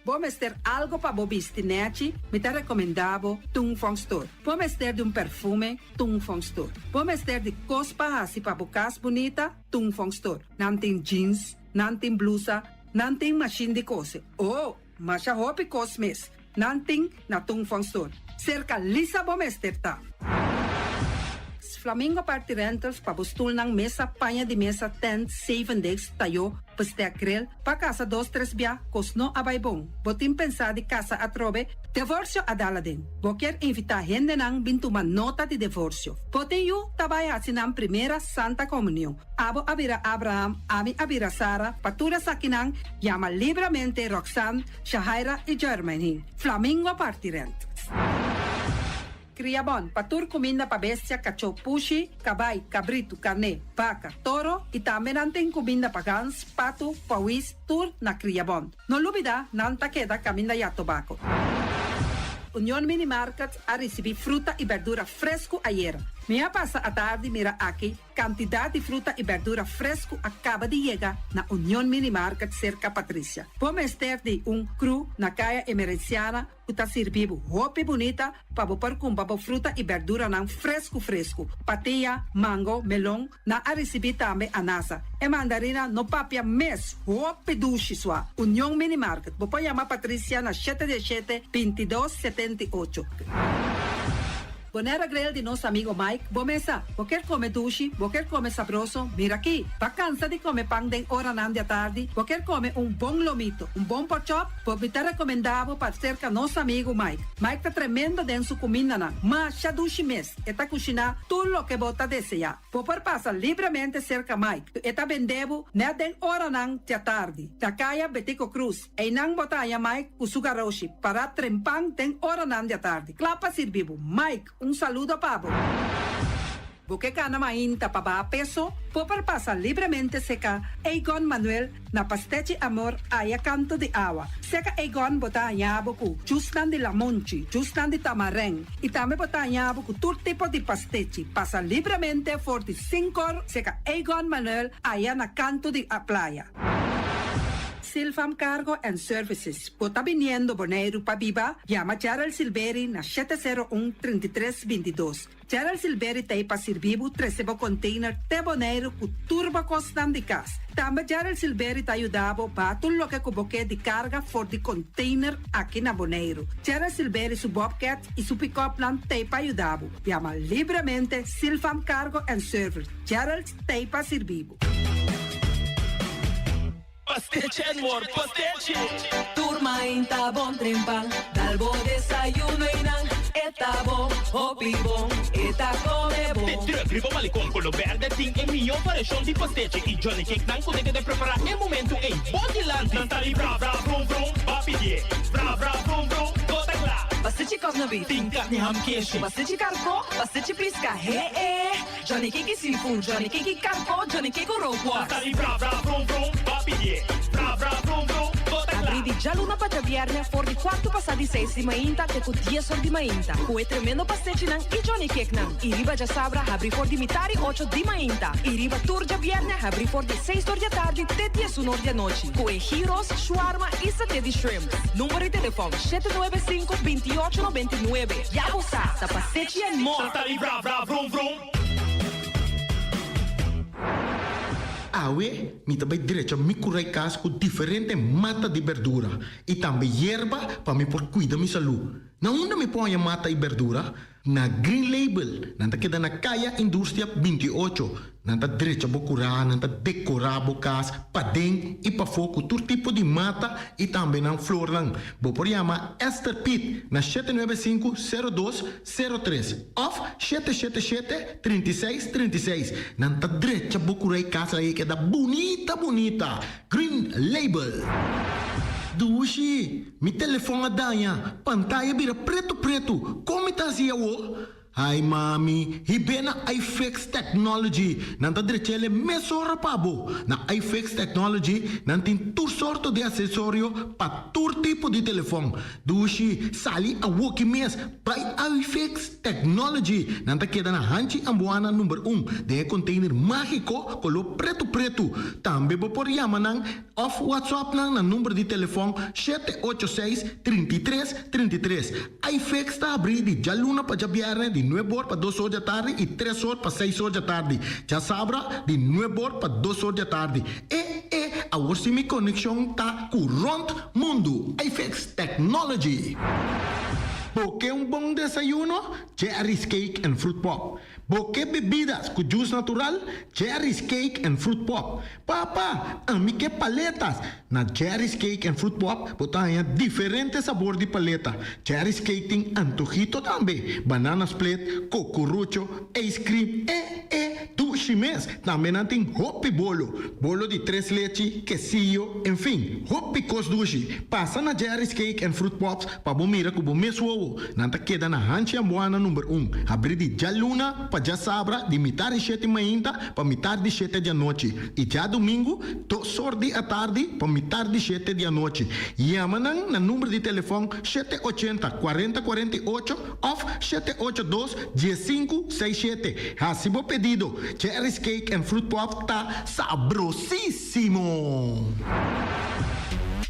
Vamos ter algo para bobistinete, me te recomendavo Tungfang Store. Vamos ter de perfume, Tungfang Store. Vamos ter de cospa assim para bocas bonita, Tungfang Store. Não tem jeans, não tem blusa, não tem machine de cose. Oh, mas a roupa cosmes. Não tem na Tungfang Store. Cerca lisa vamos ter tá. Flamingo Party Rentals para bustul ng mesa, panha de mesa, tent, 7 days, tayo, pastea grill, pa casa 2-3 bia, kosno abay bong. Botim pensa de casa atrobe, divorcio adala din. Boker invita gente nang bintuman nota de divorcio. Pote yu tabay hasinang primera Santa Comunión. Abo abira Abraham, ami abira Sara, patura sa kinang, llama libremente Roxanne, Shahaira y Germany. Flamingo Party Rentals. Criabon, patur comida para bestia, cachorro, pushi, cabay, cabrito, carne, vaca, toro e também tem comida para gans, pato, pauis, tur na Criabon. Não olvida, não ta queda caminda ya tobacco. União Mini Market a receber fruta e verdura fresco ayer. Minha passa a tarde mira aqui, quantidade de fruta e verdura fresco acaba de chegar na União Mini Market cerca Patrícia. Vamos ter de cru na caia emergenciana, que está servindo roupa bonita para pôr com fruta e verdura não fresco. Patia, mango, melão, na a receber também anasa. E mandarina no papia mês, roupa duche sua. União Mini Market. Vou chamar Patrícia na 717-2278. Bonera grill de nosso amigo Mike. Bomesa, vou quer comer duche, vou quer comer sabroso. Mira aqui, pa cansa de comer pão de hora nan de tarde, vou quer comer bom lomito, bom pork chop, vou me recomendado para cerca nosso amigo Mike. Mike tá tremendo dentro sua comida na, mas já duche mês, eta cozinhar tudo o que bota desejar. Vou por passar livremente cerca Mike, eta vendebo na den hora nan de tarde. Da caia Betico Cruz, e nan botaya Mike o sugaroshi, para trempang den hora nan de tarde. Clapa servibo, Mike, saludo, Pablo. Buque gana mainta pa ba peso, popar pasa livremente seca Egon Manuel na pastechi amor aya canto de agua. Seca Egon bota yabuku, justan de la monchi, justan de tamareng. Y también bota yabuku todo tipo de pastechi. Pasa livremente 45 seca Egon Manuel aya na canto de a playa. Silfam Cargo and Services. Bota viniendo Bonaire pa Biba, llama Gerald Silveri na 701-3322. Gerald Silveri te pa servibu 13 container te Bonaire ku turbo costam de cas. Também Gerald Silveri te ajudava para tudo lo que cuboque de carga for de container aqui na Bonaire. Gerald Silveri su Bobcat e su pick-up plan te pa ajudava. Llama livremente Silfam Cargo and Service. Gerald te pa servibu. Pastiche, amor, pastiche. Turma inta bon trempan, dalbo desayuno inan, eta bon, hopi bon, eta come bon. De druk, ribo malicom, colo verde, ting e mio paration di pastiche. I Johnny Cake nan kunde de preparar e momento e bodyland. Nantali bra bra vrum vrum, papi die. Bra bra vrum vrum, gota kla. Pastiche cosna bi, Ting carne ham queijo. pastiche carco, pastiche pisca, Johnny Cake seafood, Johnny Cake carco, Johnny Cake roquas. Nantali bra bra vrum vrum, papi die. Bra bra vrum vrum, gota kla. Abri di già luna pa viernes, for di quarto passati 6 di mainta, che cu 10 ore di mainta. Cu e tremendo pastiche nan, i Johnny Cake nan. I riba già sabra, abri for di mitari 8 di mainta. I riba turgia viernes, abri for di 6 ore di tardi, te 10 ore di noci. Cu e gyros, shawarma e satè di shrimp. Numero di telefono 795-2899. Ya sa, ta pastiche and more. Nantali bra bra vrum vrum. Awe, mi também direito me curar casa com diferente mata de verdura e também erva para me por cuidar minha saúde. Na onde me põe a mata e verdura? Na Green Label, nanta queda na Caia Indústria 28. Nanta direito a curar, nanta decorar a casa, para dentro e para fogo, todo tipo de mata e também na flor lang. Vou por chamar Esther Pitt na 795-0203 off 777-3636. Nanta direito a curar a casa aí que dá bonita, bonita. Green Label. Dushi, mi telefone danha, pantalla vira preto. Como tá assim o? Ai mami, hibena iFix Technology. Nanta direito mesora pabo. Na iFix Technology, nantin tur sorto de acessório para tur tipo de telefone. Dushi, sali a woki mes by iFix Technology. Nanta queda na hanchi ambuana número 1. De container mágico colo preto. Também vou por yamanang off WhatsApp na número de telefone 786-3333. iFix está abrindo de jaluna para jabiarne de 9 horas para 2 horas da tarde e 3 horas para 6 horas da tarde. Já sabra de 9 horas para 2 horas da tarde. A minha conexão está com o mundo. iFix Technology. Porque bom desayuno? Jerry's Cake and Fruit Pop. Porque bebidas com juice natural? Jerry's Cake and Fruit Pop. Papá, a mim que paletas. Na Jerry's Cake and Fruit Pop, botanha diferentes sabores de paleta. Jerry's Cake tem antojito também. Banana split, cocurucho, ice cream, chimes. Também tem hopi bolo. Bolo de 3 leite, quesillo, enfim. Hopi cos dushi. Passa na Jerry's Cake and Fruit Pops para bomira com bomeswo. Nanta queda na Hanchi Ambuana número 1. Abrir de jaluna para já sabra de mitar de 7 mainta para mitar de 7 de noite. E já domingo, 2 horas da tarde para mitar de 7 de noite. Yamanang na número de telefone 780-4048 off 782-1567. Hasibo pedido. Jerry's Cake and Fruit Pop tá sabrosíssimo.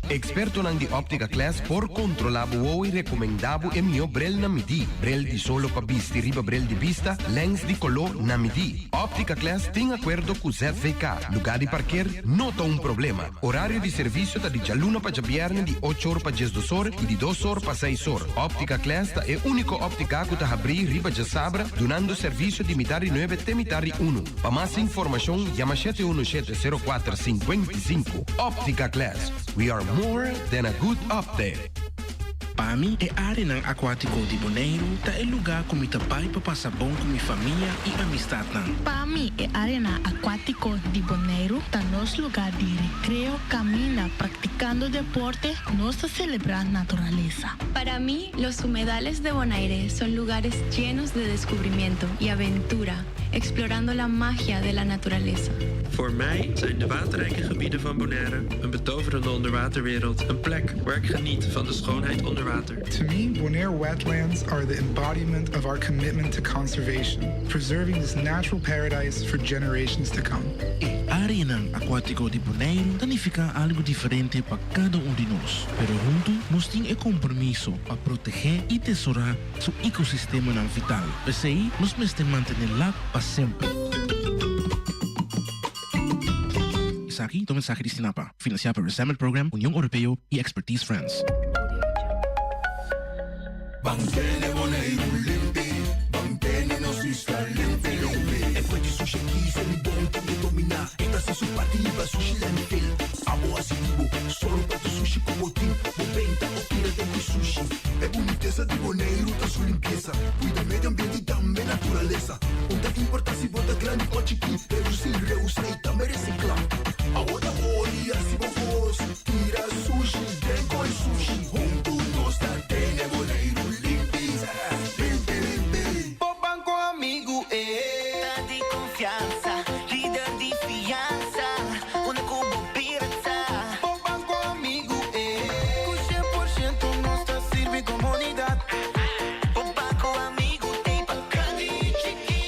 Experto nang di Optica Class por controlabo o recomendabo e mio brel na midi. Brel di solo pa bisti riba brel di vista, lens di color na midi. Optica Class tem acordo com ZVK. Lugar de parquear, nota um problema. Horário de serviço tá de jaluna pa jabierne di 8 horas pa 12 horas e de 2 horas pa 6 horas. Optica Class tá é único óptica que tá abrir riba de sabra, donando serviço de mitari 9 te mitari 1. Pa mais informação, llama 717-0455. Optica Class. We are more than a good update. Pami é área ng aquático de Bonaire, tá é lugar com mita pai para passar bom com minha família e amistad nan. Pami é arena aquático de Bonaire, tá nos lugar de recreo, camina, practicando deporte, nos celebrar naturaleza. Para mí, los humedales de Bonaire son lugares llenos de descubrimiento y aventura. explorando la magia de la naturaleza. Voor mij zijn de waterrijke gebieden van Bonaire een betoverende onderwaterwereld. Een plek waar ik geniet van de schoonheid onder water. To me, Bonaire wetlands are the embodiment of our commitment to conservation, preserving this natural paradise for generations to come. E área aquático de Bonaire significa algo diferente para cada um de nós. Pero juntos, nós temos o compromisso para proteger e tesourar seu ecossistema vital. Assim, nós temos manter lá para sempre. Aquí, toma mensaje de Sinapa, financiado por el Resettlement Program, Unión Europea y Expertise France. Banquene Bonaire limpi, banquene nos está limpi. E poi di sushi chi se li buon che domina. Esta se su partiva sushi landfill. Amo asitivo, solo per tu sushi como team. Moventa o tira de mi sushi. E boniteza di Bonaire ta su limpieza. Cuida medio ambiente y también naturaleza. Onde importa si bota grande o chiqui. Reducir, reusar y también reciclar. Agora olha se vos tira sushi, tem com sushi. Junto nós tá tem Bonaire limpi, limpi, limpi. O banco amigo é de confiança, líder de fiança, onde como pirata. O banco amigo é com 100% nós tá serve comunidade. O banco amigo tem pra grande chiqui.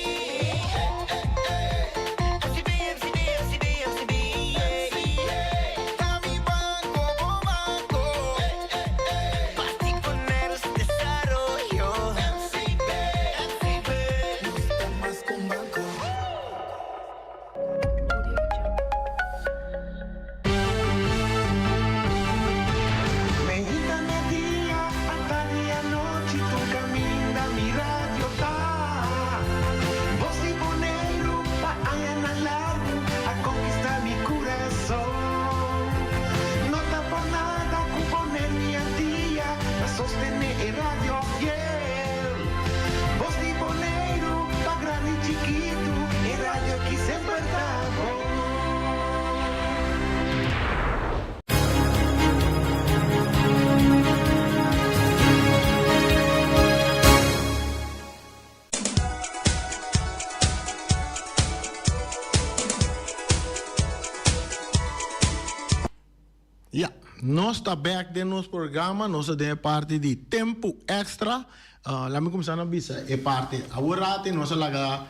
Ja, nós está back de nosso programa, nós é parte de Tempo Extra. Lá me começar a bisa é parte agora nós lá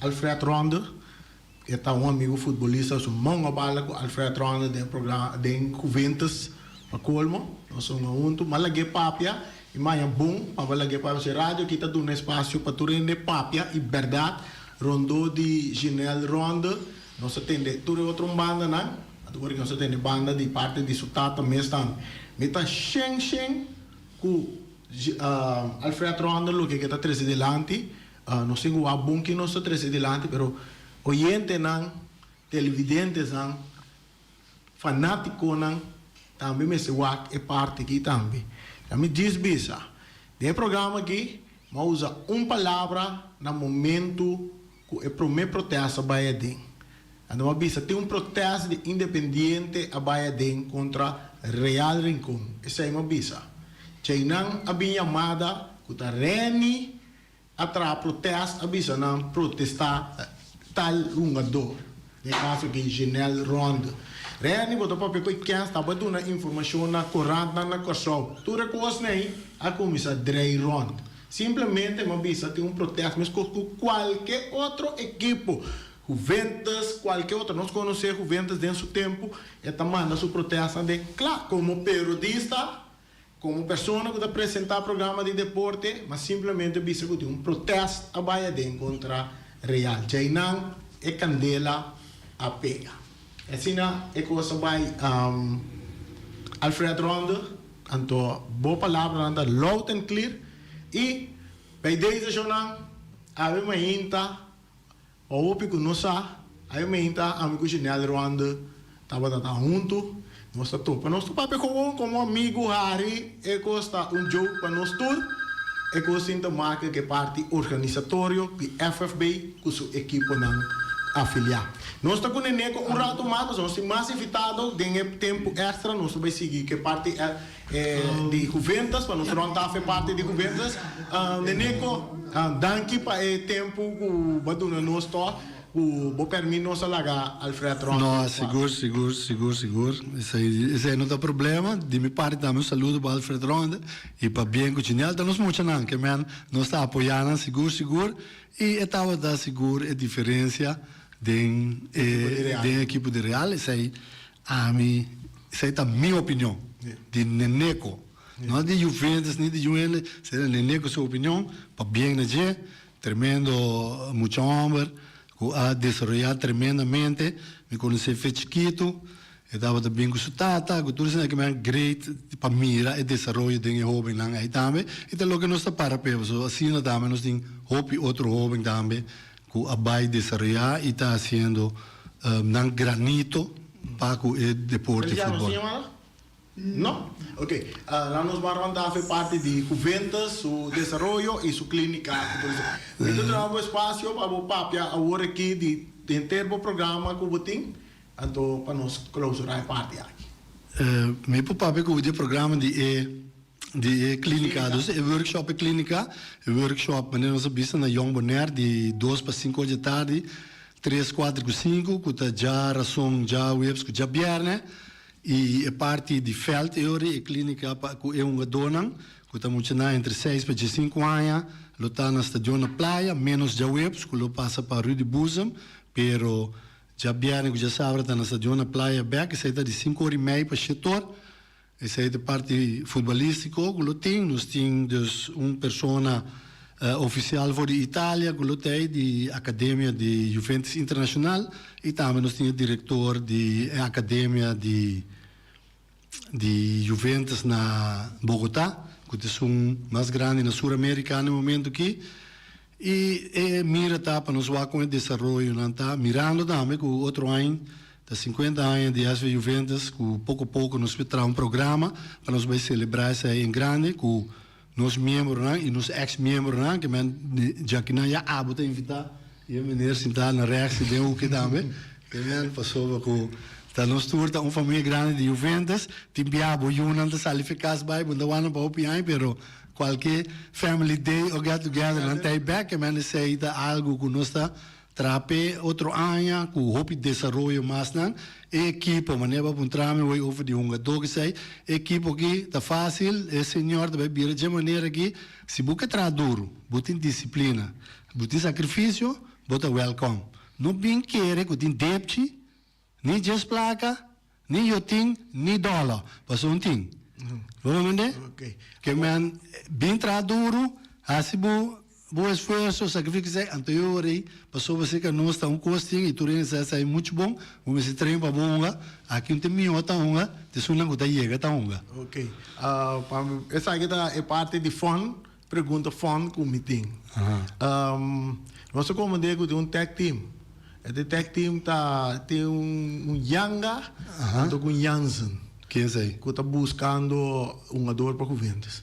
Alfred Ronde, que é um amigo futebolista, so mão bala com Alfred Ronde de programa de Juventus para Colmo, nós somos juntos, mas lá que papia e mais bom, para lá que papia rádio que está dando espaço para tu render papia e verdade, Rondo de Ginel Ronde, nós atende tudo outro banda, né? Agora que nós temos banda de parte de Sutata, mas estão meta Sheng com Alfred Ronde, que está três delante, não sei o bom que nós três delante, pero oyente não, televidentes não, fanático não, também me se é parte aqui também. Também diz bisa, de programa aqui, mas usa palavra no momento que o primeiro protesto vai ter. Então, tem um protesto de independente a Baia-Den contra Real Rincón. Essa é uma bisa. Chainan a bem chamada que está reni atra protesto a bisa não protestar tal lungador. No caso que Ginel Ronde. Reni botou para pegar que está dando informação na corrente na corção. Tu reconhece nem a comissão Drei Ronde. Simplesmente uma bisa tem um protesto mas com qualquer outro equipo. Juventus, qualquer outra, nós conhecemos Juventus dentro do tempo, e também manda sua proteção de, claro, como periodista, como pessoa que está apresentar programa de deporte, mas simplesmente bisa que tem um protesto a Baia-Den contra Real. Jainan é candela a pega. Assim, é coisa vai Alfred Ronde, então, boa palavra, anda loud and clear, e, para ideia de a uma inta, o que nós aí me inta amigo Ginel Ronde estava junto nós estamos para nós papai como amigo Harry é costa jogo para nós tudo é costa marca que parte organizatório que FFB com sua equipe não afiliar. Nós estamos com o Neneco um rato mais, nós estamos mais invitados, tem tempo extra, nós vamos seguir que parte de Juventus, para nós não estar parte de Juventus. Neneco, danke para o tempo que o Baduna nós está, o permite nós alagar Alfredo Ronda. Não, seguro. Esse aí não tem problema. De minha parte, também um saludo para Alfredo Ronda e para Bianco Chinel. Nós muito não, que nós está apoiando, seguro. E estava da seguro a diferença de equipe de Real. Isso aí, isso aí está minha opinião. De Neneco. Não é de Juventus, nem de Juventus. Se é Neneco sua opinião, para bem na G, tremendo, muito homem. A desarrollar tremendamente, me conheci foi chiquito, eu estava também com o tata, com tudo isso que é great para mira e desenvolver de jovem lá aí também, e então logo nós está para peso, assim também nós tem outro jovem também, que abai desarrollar e está fazendo granito para o deporte de futebol. No? Ok. Lá nos vamos a hacer parte de Juventus, su desarrollo y su clínica. Entonces tenemos espacio para o papia ahora aqui de inteiro programa que botin, então para nos clausurar a parte aqui. Meu papai que o programa de clínica, dus é workshop clínica, workshop, mas nós vamos na Young Bonaire de 2 para 5 da tarde, 3, 4, 5, que está já razão já webs que já viernes. E a parte de veld e clínica é uma dona que estamos entre 6 para 5 anos, está na estação na praia, menos de webs, que passa para Rio de Buzam, pero já viene que já sabe está na estação na praia, back, isso está de 5h30 para 7h. Essa é a parte futebolística, que nós temos uma pessoa oficial for de Itália, que tem de Academia de Juventus Internacional, e também nós temos diretor de Academia de Juventus na Bogotá, que é um mais grande na Sul-América no momento aqui. E mira para nós com o desenvolvimento, mirando também que o outro ano, de 50 anos de SV Juventus, que pouco a pouco nós vamos ter um programa para nós celebrar isso aí em grande, com nos membros e nos ex-membros, que já que não é abo te invitar, e a menina sentar na reação de o que também, que passou com tá nos turta uma família grande de Juventus, timbiabo Yunan da salificas by, bunda wana pa opiai, pero qualquer family day or get together não tem back, que sei da algo que nós está trape outro ano, com hope de desenvolvimento mais não, equipe, maneira para trame o over de jogador que sei, equipe aqui tá fácil, é senhor da bebida de maneira aqui, se busca traduro, botem disciplina, botem sacrifício, bota welcome, não bem querer que tem débito, nem just placa, nem yoting, nem dólar, passou ting. Vamos entender? Ok. Que bem traduro, assim bom esforço, sacrifício, anterior, passou você que nós estamos costinho e tudo isso é muito bom, vamos se treinar para bonga, aqui não tem minha tá honga, te sunan que tá chega tá honga. Ok. Essa aqui é parte de fun, pergunta fun com meeting. Nós comandamos de um tech team. Esse tech team tem Yanga, com Jansen. Quem é esse aí? Que está buscando um jogador para Juventus.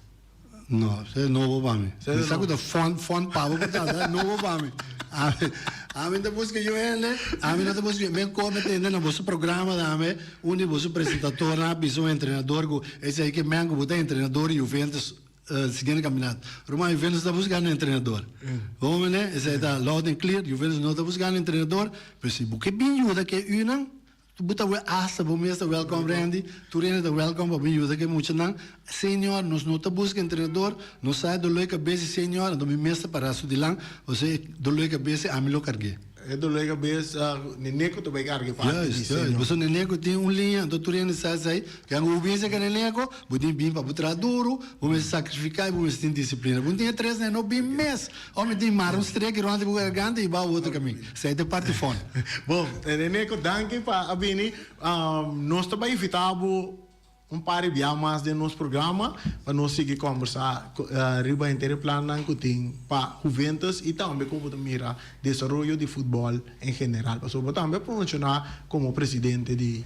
Não, isso é novo para mim. Isso é coisa fun para é novo para mim. A mim depois que eu ele, a mim depois que me comete no vosso programa também, onde vosso apresentador, um treinador, esse aí que me botar treinador e Juventus seguindo caminhada. Roma Juventus está buscando um treinador. Vamos né? Esse aí está loud and clear. Juventus não está buscando um treinador, mas se porque bem ajuda que não tu bota o asa para mim está welcome Randy, tu rende está welcome para mim ajuda que muito não. Senhor, nós não está buscando cabeça senhor, do me mesta para su dilang, você do lei cabeça a mim lo cargue. É do lei cabeça, Neneco também cargue para. Você Neneco tem linha, então tu rende sai, que a obediência que Neneco, botem bem para botar duro, vamos sacrificar, vamos ter disciplina. Vamos ter 3 né, não bem mês. Homem tem mar, uns 3 que ronda por garganta e vai o outro caminho. Sai de parte fone. Bom, Neneco, danke para a Bini. Nós também invitamos par de mais de nosso programa para nós seguir conversar riba inteiro plano que tem para Juventus e também como mira desenvolvimento de futebol em geral. Mas eu também promocionar como presidente de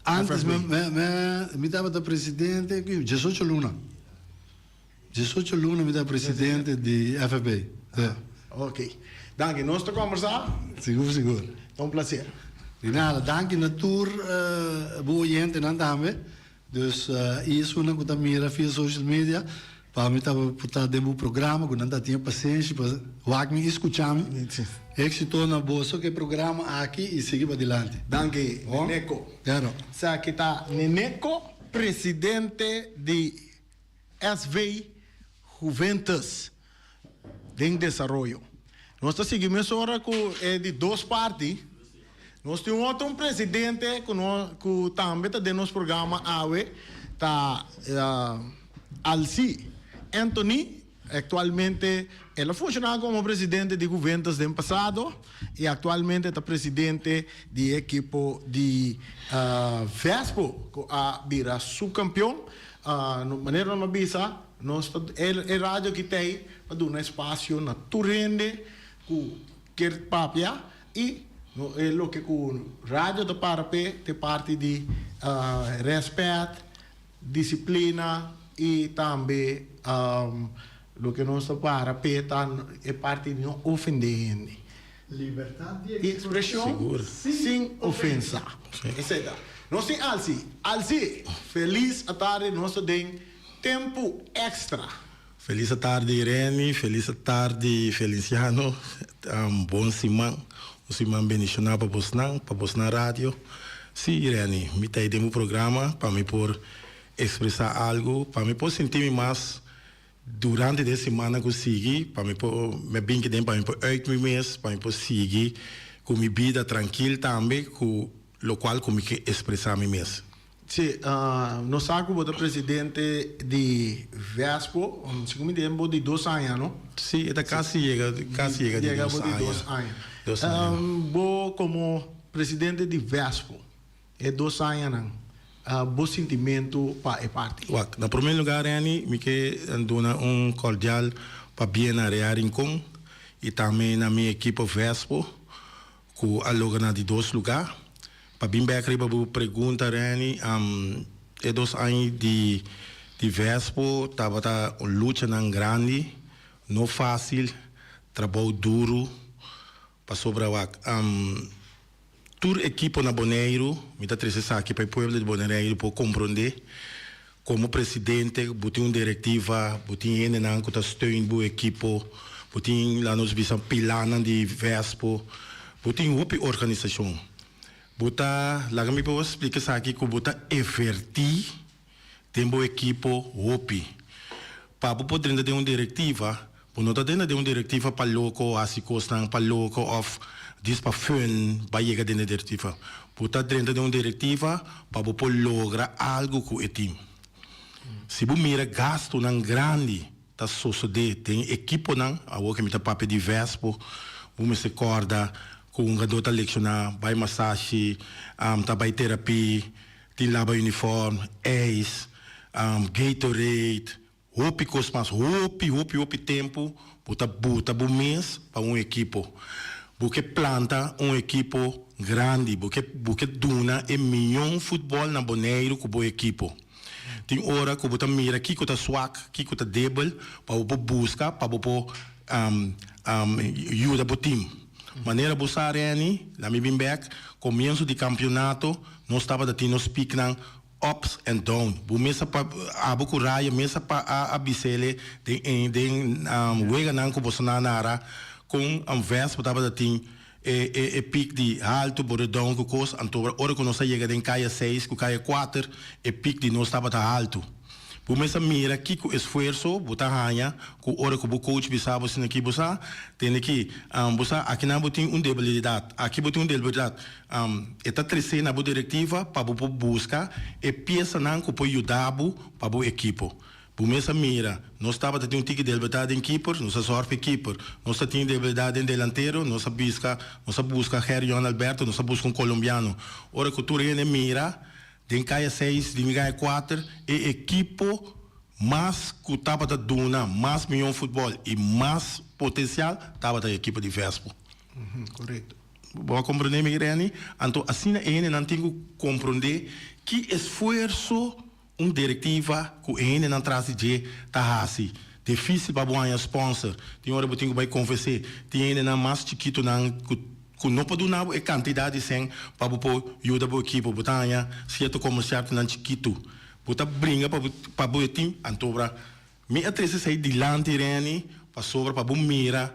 antes me dava da presidente 18 Luna. 18 Luna me dá presidente de FB. Ok. Danke, nós estamos conversar. Seguro. É um prazer. De nada, dank je natuur, boa gente, não também. Dus isso não que mira via social media. Para mim estava putar dentro do programa, quando não tinha paciência, para o me escutar. Éxito na bolsa que programa aqui e seguir para adiante. Danke, Neneco. Claro. Aqui está Neneco, presidente de SV Juventus de Desenvolvimento. Nós seguimos agora com de duas partes. Nós temos outro presidente que também está dentro do programa AWE, está Alci Anthony. Actualmente ele funcionava como presidente de Juventus no passado e atualmente é presidente do equipo de Vespo, que vira subcampeão. De maneira não bisa, é rádio que tem para dar um espaço na Turrende, que papia e é o que o rádio da Parape tem parte de respeito, disciplina e também o que nós Parape é parte de não ofender. Liberdade de expressão sem ofensa. Nós temos Alci, feliz a tarde, nós temos tempo extra. Feliz tarde, Irene. Feliz tarde, Feliciano. Bom semana. Um semana bendicionado para você na rádio. Sim, Irene, me tem um programa para me por expressar algo, para me por sentir mais durante a semana que eu sigo, para me por me bem que tem para me por uit me mês, para me por seguir com minha vida tranquila também, com o qual como que expressar me mês. Sim, nós somos o presidente de Vespo, segundo tempo de 2 anos, não? Sim, é quase chega de 2 anos. Vou como presidente de Vespo, é 2 anos, bom sentimento para a parte. Na primeiro lugar, Rani, me que dona cordial para bem arear incom e também na minha equipe Vespo, que aloga de 2 lugares. Para bem back para pergunta, Rani, é 2 anos de Vespo, estava uma luta grande, não fácil, trabalho duro, para sobrar toda a equipe na Bonaire, me está trazendo aqui para o povo de Bonaire para compreender como presidente, botem uma diretiva, botem uma que está estudando a equipe, botem lá nos visão pilana de Vespo, botem uma organização. Bota, lá me posso explicar aqui que bota evertir tempo equipe hopi. Para poder ter uma diretiva, não está dentro uma diretiva para loco, assim costan para loco of diz para fun, para chegar dentro da diretiva. Bota dentro de uma diretiva para poder lograr algo com o time. Se você mira gasto não grande, tá suceder tem equipe não, a que me tá papel de Vespo, você se acorda com um garoto a leccionar, vai massagem, vai terapia, tem lá uniforme, Gatorade, hopi cosmas, hopi tempo, bota mês para uma equipe. Porque planta uma equipe grande, porque duna é milhão futebol na Bonaire com boa equipe. Tem hora que você mira aqui que está swak, aqui que está débil, para você buscar, para você ajuda o time. Maneira buscar Reni, lá me bem back, começo de campeonato, nós estava da nos pick nan ups and down. Bu mesa pa abo kuraya mesa pa a bisele de wega nan ko bosnanara com Vespo estava da pick de alto por down ko cos anto ora que nós chega de caia 6, com caia 4, pick de nós estava da alto. Bu mesa mira que o esforço botar ranha com hora que o coach bisabo sin aqui bosa tem que bosa aqui na botin debilidade aqui botin debilidade eta trece na diretiva para bu busca e peça nan que pode ajudar para bu equipe. Bu mesa mira nós estava tendo tique debilidade em keeper nós sorte keeper nós tem debilidade em delantero nós busca Herion Alberto nós busca colombiano hora que tu mira tem caia 6, tem caia 4, e equipe mais que estava da Duna, mais milhão futebol e mais potencial, estava da equipe de Vespo. Correto. Vou compreender, Irene? Então, assim, eu não tenho que compreender que esforço uma diretiva que ele não traz de assim. Difícil para ganhar sponsor. Tem hora que eu tenho que conversar. Tem ele não mais chiquito não que não pode dar a quantidade de sem para o ajuda o equipe, botar se é comercial não chiquito, botar brinca para o time, antobra, me atrese sair de lante reni, para sobra para o mira,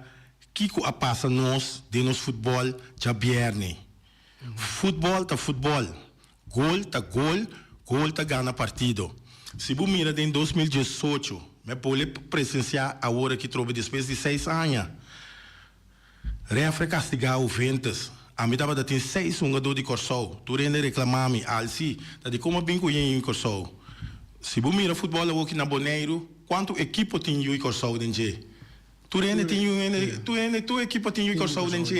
que a passa nós de nos futebol já bierne, futebol tá futebol, gol tá gol, gol tá ganha partido. Se você mira em 2018, me pode presenciar a hora que trouxe depois de 6 anos. Refre castigar o Ventas. A mim estava dando 6 jogadores de Corsol. Tu rende reclamar-me, Alci, tá de como bem conhece em Corsol. Se você mira futebol aqui na Boneiro, quanto equipe tem em Corsol dentro? Tu rende tu equipe tem em Corsol dentro?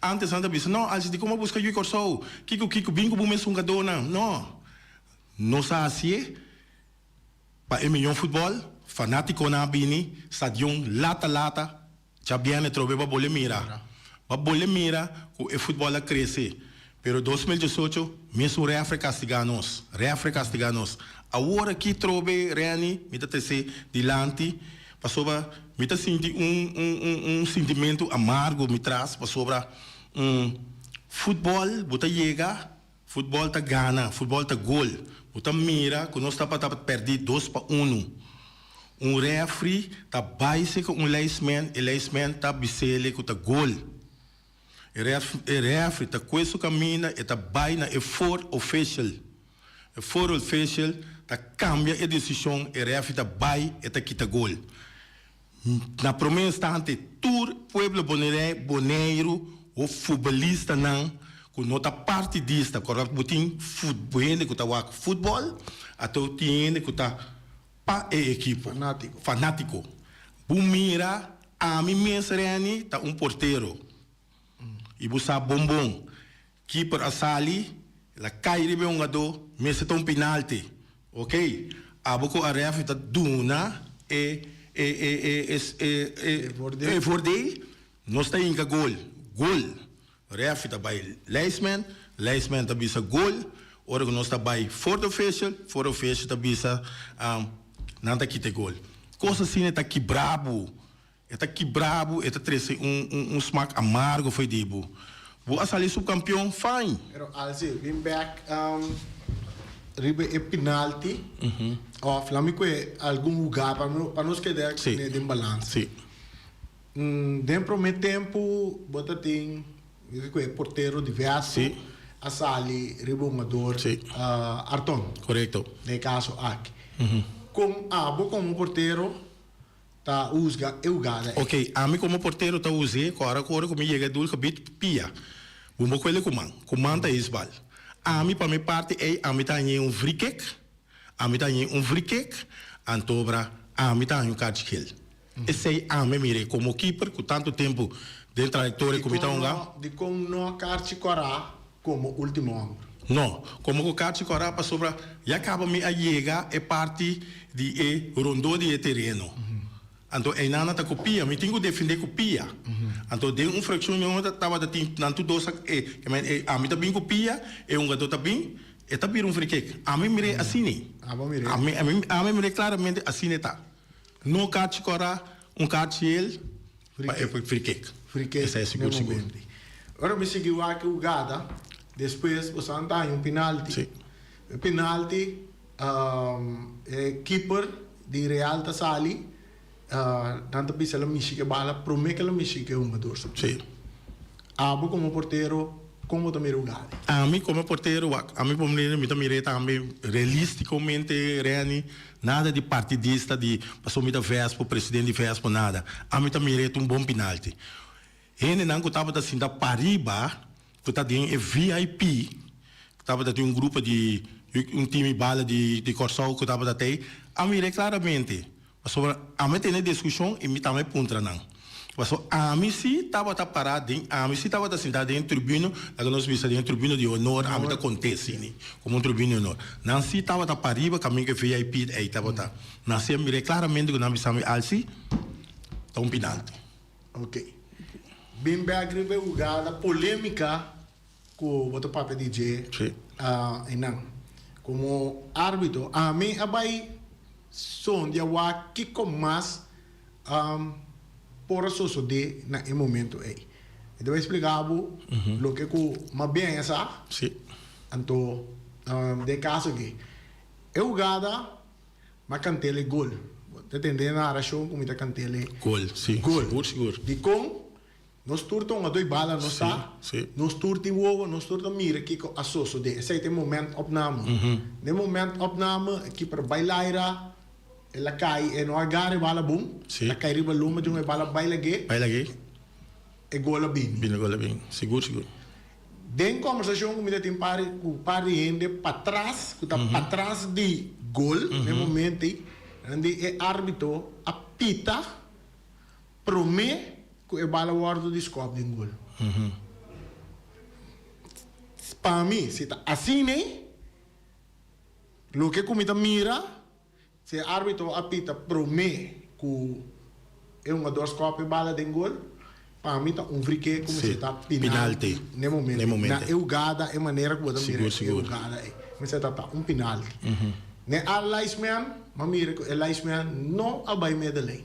Antes anda disse, não, Alci, de como busca em Corsol? Kiko, bem como um jogador não. Não sabe assim. Para o melhor futebol, fanático na bini, stadion lata, já bem trobe para bolhe mira. Para bolhe mira, o futebol cresce. Pero 2018, mesmo refre castiganos. A hora que trobe Reni, me tá tese dilante, passou para me tá sentir sentimento amargo me traz, passou para futebol, bota chega, futebol tá gana, futebol tá gol. Bota mira, que nós estamos perder 2-1. Refri tá baixo com linesman, e linesman tá bisele com tá gol. Refri tá com isso caminha e tá baixo na for official. For official tá cambia a decisão, e refri tá baixo e tá quita gol. Na primeira instante, todo pueblo boneiro, o futebolista não, com nota partidista, correto? Botin futebol, até o time que tá pa equipe. Fanático. Bumira, a mim mesmo tá porteiro. E busa bombom. Keeper asali, la cai ribe gado, mesmo tá penalti. Ok? Aboko a ref tá duna vordei, nós tá inga gol. Ref tá by linesman tá bisa gol, ora nós tá by for official tá bisa não tá quite gol. Coisa assim tá quebrado, tá trece smack amargo foi dibo. Vou sair subcampeão, fine. Pero also, been back ribe e penalti. Flamengo é algum lugar para nós quedar de balanço. Sim. Dentro do tempo, bota tem porteiro diverso, a sali ribongador, Arton. Correto. No caso aqui. Como porteiro, tá usa gada. Ok, a mim como porteiro tá usando, agora como chega dul que bit pia. Vamos com ele comanda isbal. A mim para minha parte a mim tá em free kick, antobra a mim tá em catch kill. Esse a mim mire como keeper com tanto tempo de trajectória como está de como não catch corá como último homem. Não, como o catch corá para sobra, já acaba me a chegar é parte de rondô de terreno. Então, a nana tá copia, me tenho que defender copia. Então, de fração não tava da tim nanto dosa a mim tá bem copia, gato tá bem, tá bem free kick. A mim mire assim. A mim mire claramente assim tá. No catch corá, catch ele, free kick. Free kick. Esse é seguro. Agora me seguiu aqui o gada, depois o Santa um penalti. Sim. O penalti, keeper de Real tá sali. Tanto pisa la misi que bala, promete que la misi que un jogador. Sí. Abo como portero, como também lugar. A mim como portero, a mim como me também também realisticamente Reni, nada de partidista de passou me da Vespo, presidente de Vespo nada. A mim também bom penalti. Ele não estava da assim da Pariba, que tá de VIP, estava da um grupo de time bala de Corsol que estava da tei. A mim claramente sobre a mim tem discussão e me também pontra não. A mim se estava parado, a mim se estava sentado em tribuna, a nós vimos em tribuna de honor, a mim acontece, né? Como tribuna de honor. Não se estava pariba, caminho que VIP, aí estava não se mire claramente que não me chama alci, tá penalti. Ok. Bem agribe o gada polêmica com o papel DJ. Sim. Não. Como árbitro, a mim abai son de agua que com mais por suceder na momento aí. E devo spiegare lo che ma bene sa. Sì. Anto de caso che è ugada ma cantele gol. Te tende na ração come te cantele gol, sì. Gol. Sicuro. Di con nos turta uma doi bala no sta. Sì. Nos turti uovo, nos turta mira que a sosso de. Esse é o momento opname. No momento opname que para bailaira ela cai e no agarre bala boom. Sì. La cai riba luma de uma bala baila ge. Baila che? E gola bin. Bine gola bin. Sicuro. Den conversação com tem pari ende para trás, que tá para trás de gol, no momento onde é árbitro apita promete que é bala guarda de scope de gol. Para mim, se tá assim, né? Lo que comita mira, se árbitro apita promete que é uma dor scope bala de gol. Para mim, um frique como se está penalti. No momento. Na eugada é maneira que você mira. Eugada é. Mas se está penalti. Ne aliceman, mas mira que o aliceman não abai medalha.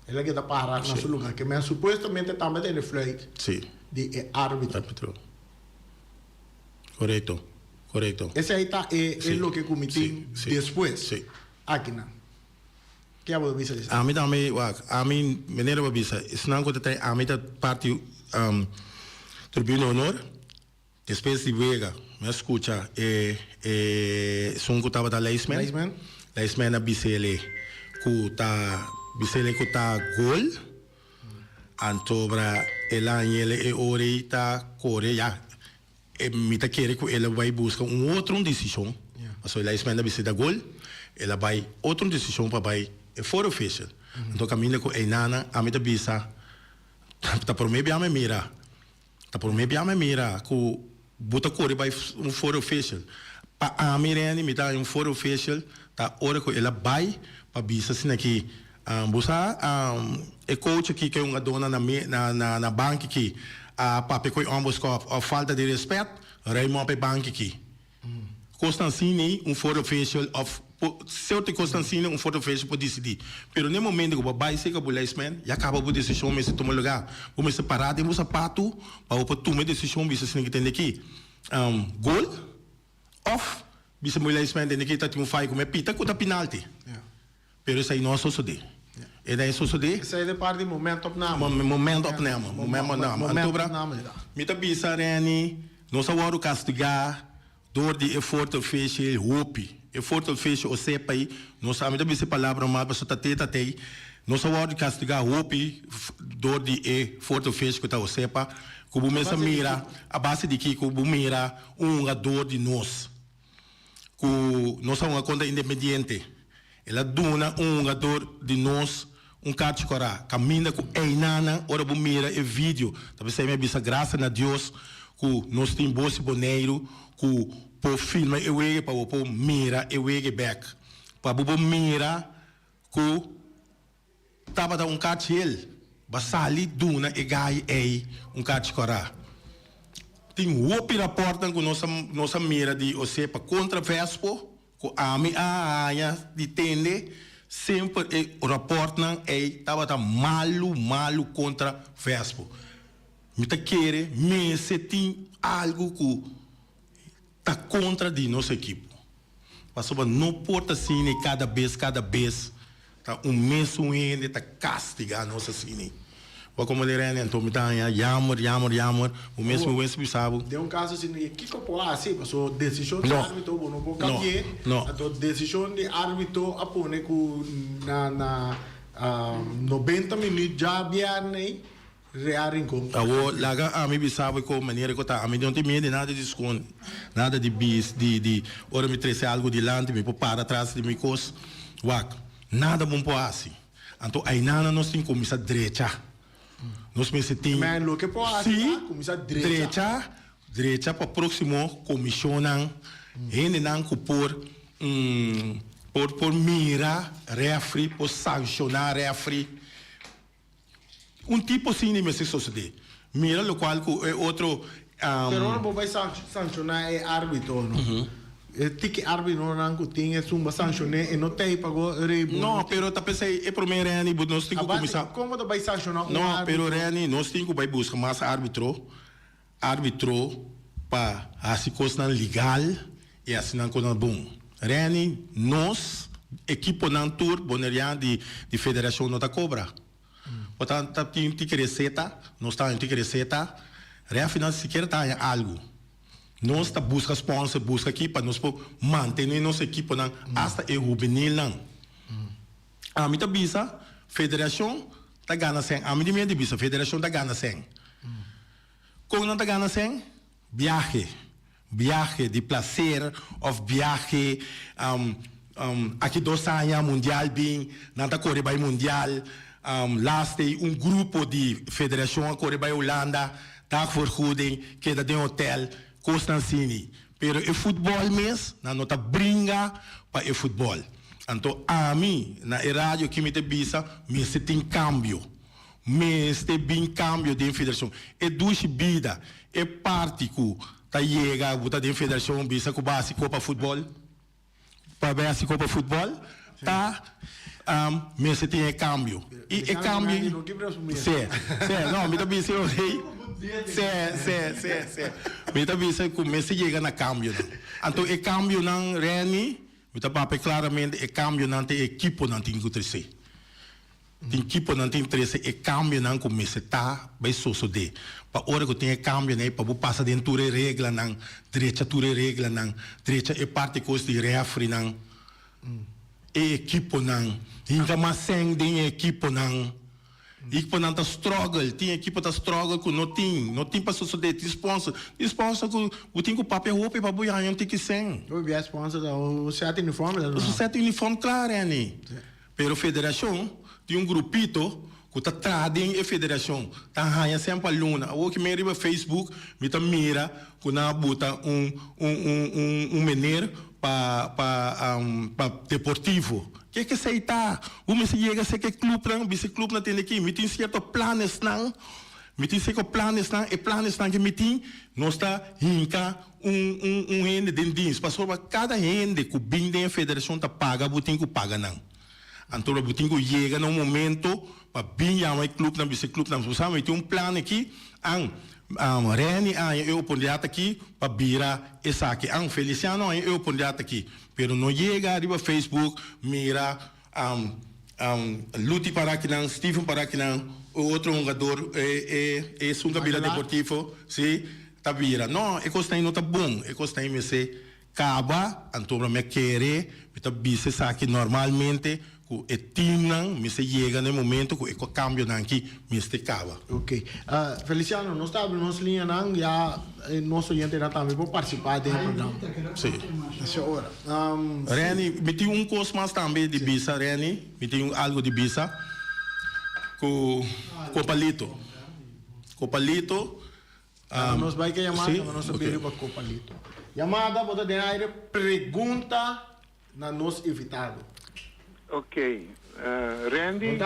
Ele que está para no seu lugar. Que mas supostamente também tem flight. Sim. De árbitro. Correto. Esse aí está é o que cometi depois. Sim. Aqui não. Que é o que você A mim também, a mim, maneira que você, isso não acontece, a mim da parte tribuna honor, depois de vega, me escuta, são que estava da Leisman a Bicele, que tá Bicele que tá gol, antobra ela ele ore tá coreia, me tá querer que ela vai buscar outra decisão, então Leisman a Bicele gol, ela vai outra decisão para vai for official. Então caminha com a nana, a mim da bisa, tá por mim bem mira, que buta corre vai for official. Pa a mirene me dá for official, tá hora que ela vai para bisa assim aqui, busa é coach aqui que é uma dona na banca aqui, a papi coi ambos com a falta de respeito, raimo para banca aqui. Constantine for official of certo Constantino foto fez por decidir. Pero no momento que o babai chega o liceman, já acaba a decisão, mas se toma lugar, vamos separar de um sapato para tomar a decisão, mas assim que tem aqui, gol, off, bisa o liceman tem aqui, tá tem fai como é pita, com a penalti. Pero isso aí não é só de. É daí só de. Isso aí é parte do momento opname. Momento opname. Me tá bisa reni, não só o castigar, dor de esforço fez hope. Esforço fez o sepa aí, não sabe da palavra mal, mas tá tei, não só o castigar hope, dor de esforço fez que tá o sepa, como mesa mira, a base de que como mira dor de nós, que nós somos uma conta independente, ela dona dor de nós, carte corá, caminha com nana, ora bu mira e vídeo, talvez seja minha bisa graças a Deus, que nós temos bolso boneiro, que por filme eu ia para o mira eu ia back para o mira que tava da cartel basali duna e gai cartel corá tem outro rapporto com nossa mira de você para contra Vespo com a minha de tende sempre o rapporto tava da malo contra Vespo me tá querer me se tem algo que tá contra de nossa equipe. Passou não porta cine cada vez tá mês ainda tá castigar nossa cine. Como ele era então me tá yamor, o mesmo mês sabe. Deu caso assim que pode assim, passou decisão de árbitro não pode cambiar. A decisão de árbitro apone com na 90 minutos já viernes Laga a mim sabe como maneira que tá, a mim não tem medo de nada de esconde, nada de bis, de ora me trazer algo de lante, me para atrás de minha coisa, nada bom para assim. Então aí nada nós tem como essa direita, nós me tem. Mas o que pode assim, como essa direita para próximo comissionan, ainda não por mirar refri, por sancionar refri. Tipo assim de me suceder. Mira o qual é outro. Pero não vai sancionar é árbitro, não? tiki árbitro não não tinha sumba sancioné e não tem pagou não pero tá pensei é primeiro Reni nós temos que começar como vai sancionar não pero Reni nós temos que vai buscar mais árbitro para assim coisa legal e assim não coisa bom Reni nós equipo não tour boneria de federação não tá cobra portanto tá tem que receita nós tá tem que receita reafinal sequer tá algo nós tá busca sponsor busca aqui para nós manter nossa equipe não hasta o juvenil não a mim tá bisa federação tá ganha sem a mim de bisa federação tá ganha sem como não tá ganha sem viaje de prazer ou viaje aqui 2 anos mundial bem não tá correr vai mundial last day grupo de federação correr vai Holanda tá vergoeding que da de hotel Constantini, pero o futebol mesmo, não tá brinca para o futebol. Então, a mim, na rádio que me te bisa, me se tem cambio. Me se tem cambio de federação. É duas vida, é parte que tá chega, buta de federação, bisa com básico para futebol. Para básico para futebol, tá me se tem cambio. E cambio. Sim, não, me te bisa eu rei. Sim. Mita bisa começa a chegar na cambio. Então, o cambio não Reni, mita papai claramente o cambio não tem equipo não tem que crescer. Tem equipo não tem crescer, o cambio não começa a vai suceder. Para hora que tem cambio né, para passar dentro da regra não, direita tura regra não, direita é parte coisa de refri não. E equipo não, ainda mais sem de equipo não. E que não tá struggle, tem equipe tá struggle com não tem para suceder de sponsor que o tem que o papel roupa para boiar não tem que sem. O viés sponsor o set uniforme, o set uniforme claro né. Pero federação tem grupito que tá tradem a federação, tá ganha sempre aluna. O que me riba Facebook, me tá mira que na bota menino para deportivo. Que sei tá, o me se chega se que clube não, esse clube não tem aqui, me tem certo planos não, e planos não que me tem, nós está hinca rende de dins, passou para cada rende que bem da federação tá paga, botinho paga não. Então o botinho chega num momento para bem já o clube não, esse clube não, você tem plano aqui, Reni, eu podia aqui para virar essa aqui. Feliciano, eu podia aqui. Pero não chega arriba Facebook, mira, Luti para aqui não, Steven para aqui não, outro jogador, é Sunga Vila Deportivo, sim, tá vira. Não, é coisa não tá bom, é coisa me se acaba, então me querer, me tá bise aqui normalmente, que é time não, me se chega no momento que o cambio não aqui, me se acaba. Ok. Feliciano, nós está abrindo nossa linha não, já nosso oyente já também pode participar do programa. Sim. Nessa hora. Reni, me tem coisa mais também de bisa, Reni, me tem algo de bisa, com Palito. Nós vai que chamar, nós sabemos para Copalito. Chamada, pode dar pergunta na nosso invitado. Ok. Randy.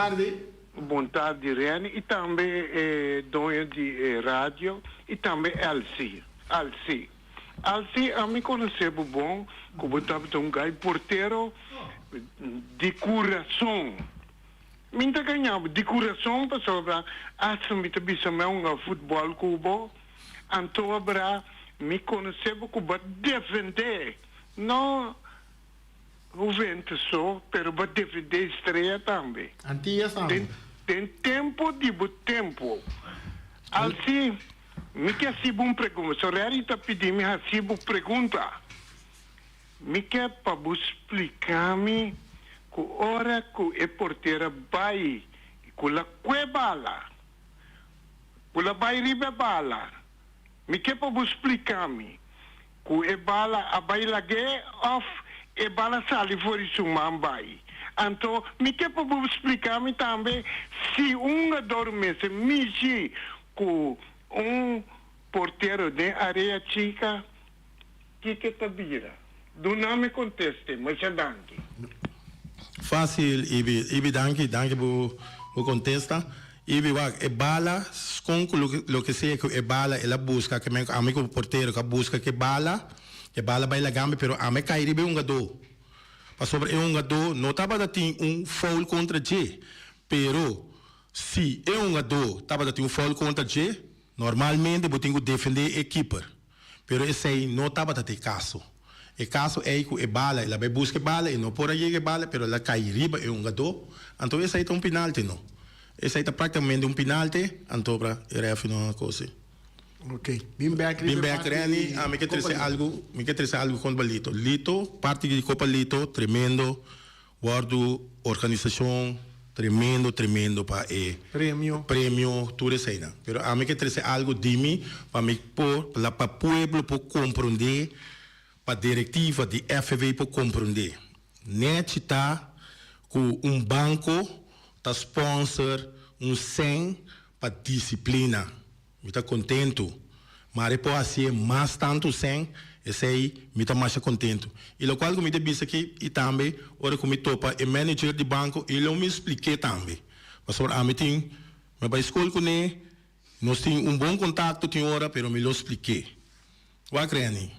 Boa tarde, Randy. E também dono de rádio. E também Elsie. Elsie, a mim conheceu bom, como estava um gai porteiro de coração. Minta ganhava de coração para sobre assumir também um futebol cubo. Então, abra me conheceu como defender. Não o vento só, pero para defender estreia também. Antia também. Tem tempo de tempo. Assim, me quer se bom pergunta. Se a está pedindo me se bom pergunta. Me quer para explicar-me que hora que a porteira vai, que la bala, que la vai riba bala. Me quer para explicar-me que a bala a baila gay off e bala sali fora isso mambai. Então, me quer para explicar-me também se adormece, me com porteiro de areia chica, que tá vira? Do não me conteste, mas é danke. Fácil, Ibi, danke por contesta. Ibi, é bala, com lo que seja que é bala, ela busca, que amigo porteiro que busca que bala, que bala vai la gambe, pero a me cair be um gado. Para sobre um gado, não estava a ter foul contra G, pero se um gado estava a ter foul contra G, normalmente eu tenho que defender a keeper. Pero esse aí não estava a ter caso. O caso é que a bala, ela vai buscar bala e não pode chegar bala, pero ela cai riba e um gado. Então esse aí é penalti, não? Esse aí é praticamente penalti, então para o ref não coisa. Ok. Bem back, Reni, me quer trazer algo com o Lito. Lito, parte de Copa Lito, tremendo, guardo organização, tremendo para prêmio, tudo isso aí, não? Pero me quer trazer algo de mim, para me pôr, para o povo para compreender, para a diretiva de FV para compreender. Net está com banco, está sponsor, 100 para disciplina. Me está contento, mas depois assim mais tanto sem, esse aí me está mais contento. E o qual que me disse aqui e também, hora que me topa o manager de banco, ele me expliquei também. Mas agora a mim tem, me vai escola com ele, nós temos bom contato tem hora, pero me lo expliquei. O acreni,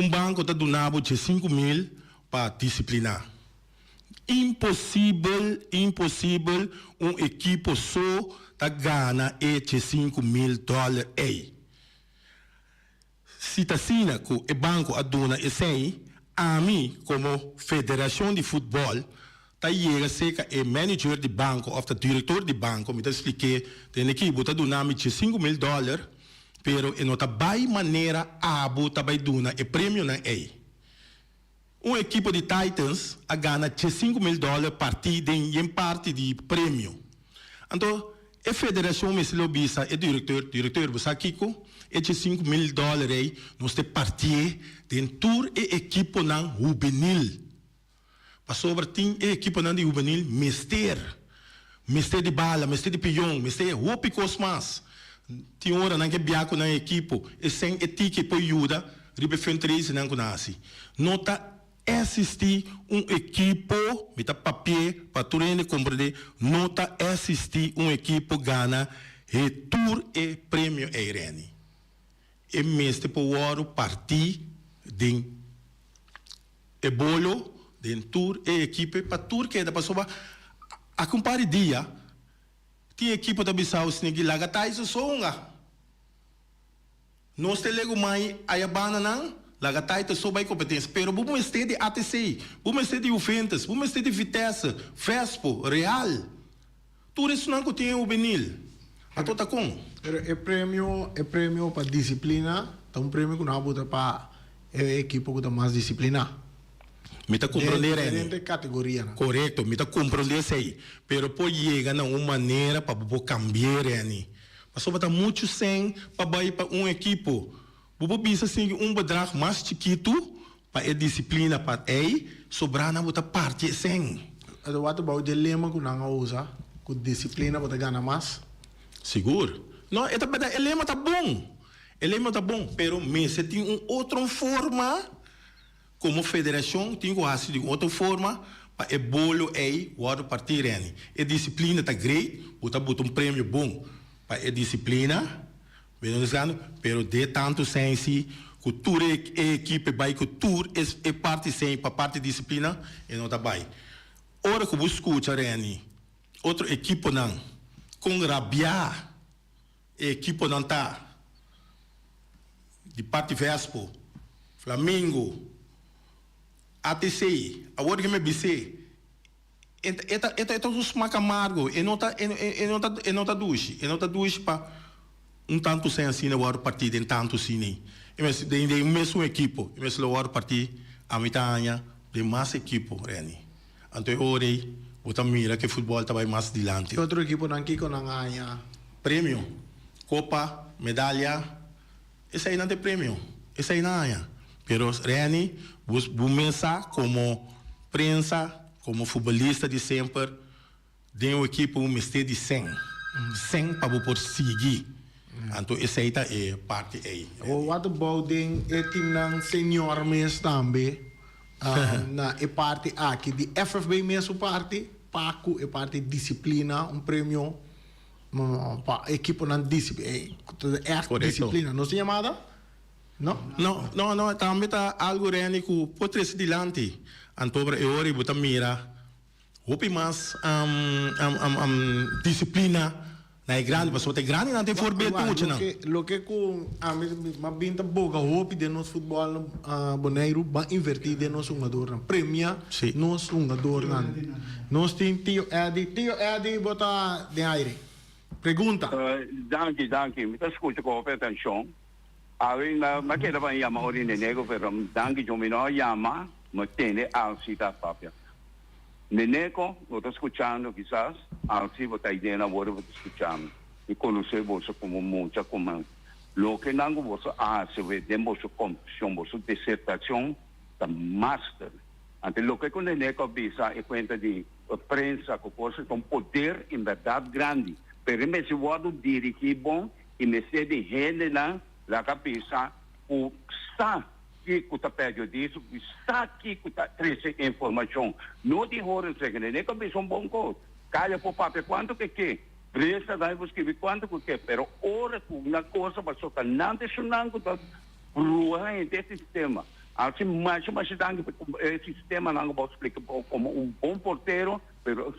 banco está donando de 5.000 para disciplinar. Impossível equipo só tá ganha esses $5.000 aí. Se tá assina que o banco aduna esse aí, a mim, como federação de futebol, tá chega a ser que o manager de banco, ou o diretor de banco, me tá expliquei, tem que botar donami de $5.000, pero e não tá vai maneira a botar vai dona e prêmio na aí. Equipo de Titans a ganha de $5.000 partida em parte de prêmio. Então, a federação me lobista, o diretor Busakiko, esses $5.000 aí, nós temos partir dentro da equipe não juvenil. Para sobre tem a equipe não de juvenil, mister de bala, mister de pião, mister roupa cosmas. Tem hora não que biaco na equipe, e sem etique por ajuda, ribe fentrese não conhece. Nota assistir equipo, me tá papel para tu rende compreender, nota assistir equipo gana e tour e prêmio e irene. E mestre por o partir de e bolo de tour e equipe para tour que da pessoa a compare dia tem equipe da Bissau snigi laga tais songa. Nós te lego mai ayabana não laga taita sob a competência, pero vamos estar de ATC, vamos estar de Juventus, vamos estar de Vitesse, Vespo, Real. Tudo isso não tem o Benil. A tota com. É prêmio para disciplina, é prêmio que não bota para a equipe que tem mais disciplina. Me está compreendendo, diferente categoria. Correto, me está compreendendo isso aí. Pero pode chegar de uma maneira para cambiar, mas só está muito sem para ir para equipe. Bubu bisa assim bedrag mais chiquito para a disciplina para aí sobrar na outra parte sem. Então what about o lema que não usa, que disciplina para ganhar mais? Seguro. Não, é verdade, o lema tá bom, pero se tem outra forma como federação tem que fazer de outra forma para o bolo aí o outro partir aí. A disciplina tá great, botar prêmio bom para a disciplina. Pero de tanto sensi, que toda a equipe vai, que toda é parte sem, para parte disciplina, e não está bem. Ora que você escuta, Reni, outra equipe não, com rabia, a equipe não está, de parte Vespo, Flamengo, ATC, a outra que me disse, é os macamargo, e não está duche para tanto sem assim o outro partido em tanto assim mas de mesmo equipo mas o outro partido a mitad de mais equipo Reni então hoje o mira que futebol está mais adiante outro equipo não Kiko não ganha prêmio copa medalha esse aí não tem prêmio esse aí não ganha pero Reni vos mensa como prensa como futebolista de sempre de um equipo mistério de 100 para por seguir. Então, essa aí é parte aí. What about the team ng senior mesmo também? Na parte aqui de FFB mesmo parte, Paco é parte disciplina, prêmio para equipe não disciplina, disciplina, não se chamada? No? No, também tá algo reni que pode ser dilante. Antobre e ori buta mira. Hopi mas disciplina na grande, mas é grande não tem forbeto muito não. Lo que com a minha binta boga hopi de nos futebol Bonaire ba invertir de nos jogador, premia nos jogador não. Nós tem tio Eddie bota de aire. Pergunta. Danke. Me escuta com atenção. Ainda mas que vai chamar ori nego, pero danke jo me não chama, mas tem alci da papia. Neneco, lo sto escuchando quizás, alci vota idea na vora vota escuchando. E conhecer você como muita como lo que nango você se vê demo sua competição, sua dissertação da master. Ante lo que com Neneco bisa e conta de prensa com coisa com poder em verdade grande. Pero me se vado dirigir bom e me se de rende la cabeça o está aqui que está perto disso, está aqui que está trazendo informação. Não de horror, nem que é um bom coisa. Calha por papel, quanto que presta, daí você escreve quanto que pero ora com uma coisa, mas só que não deixa não que está rua esse sistema. Assim, mais esse sistema não vou explicar como bom porteiro, pero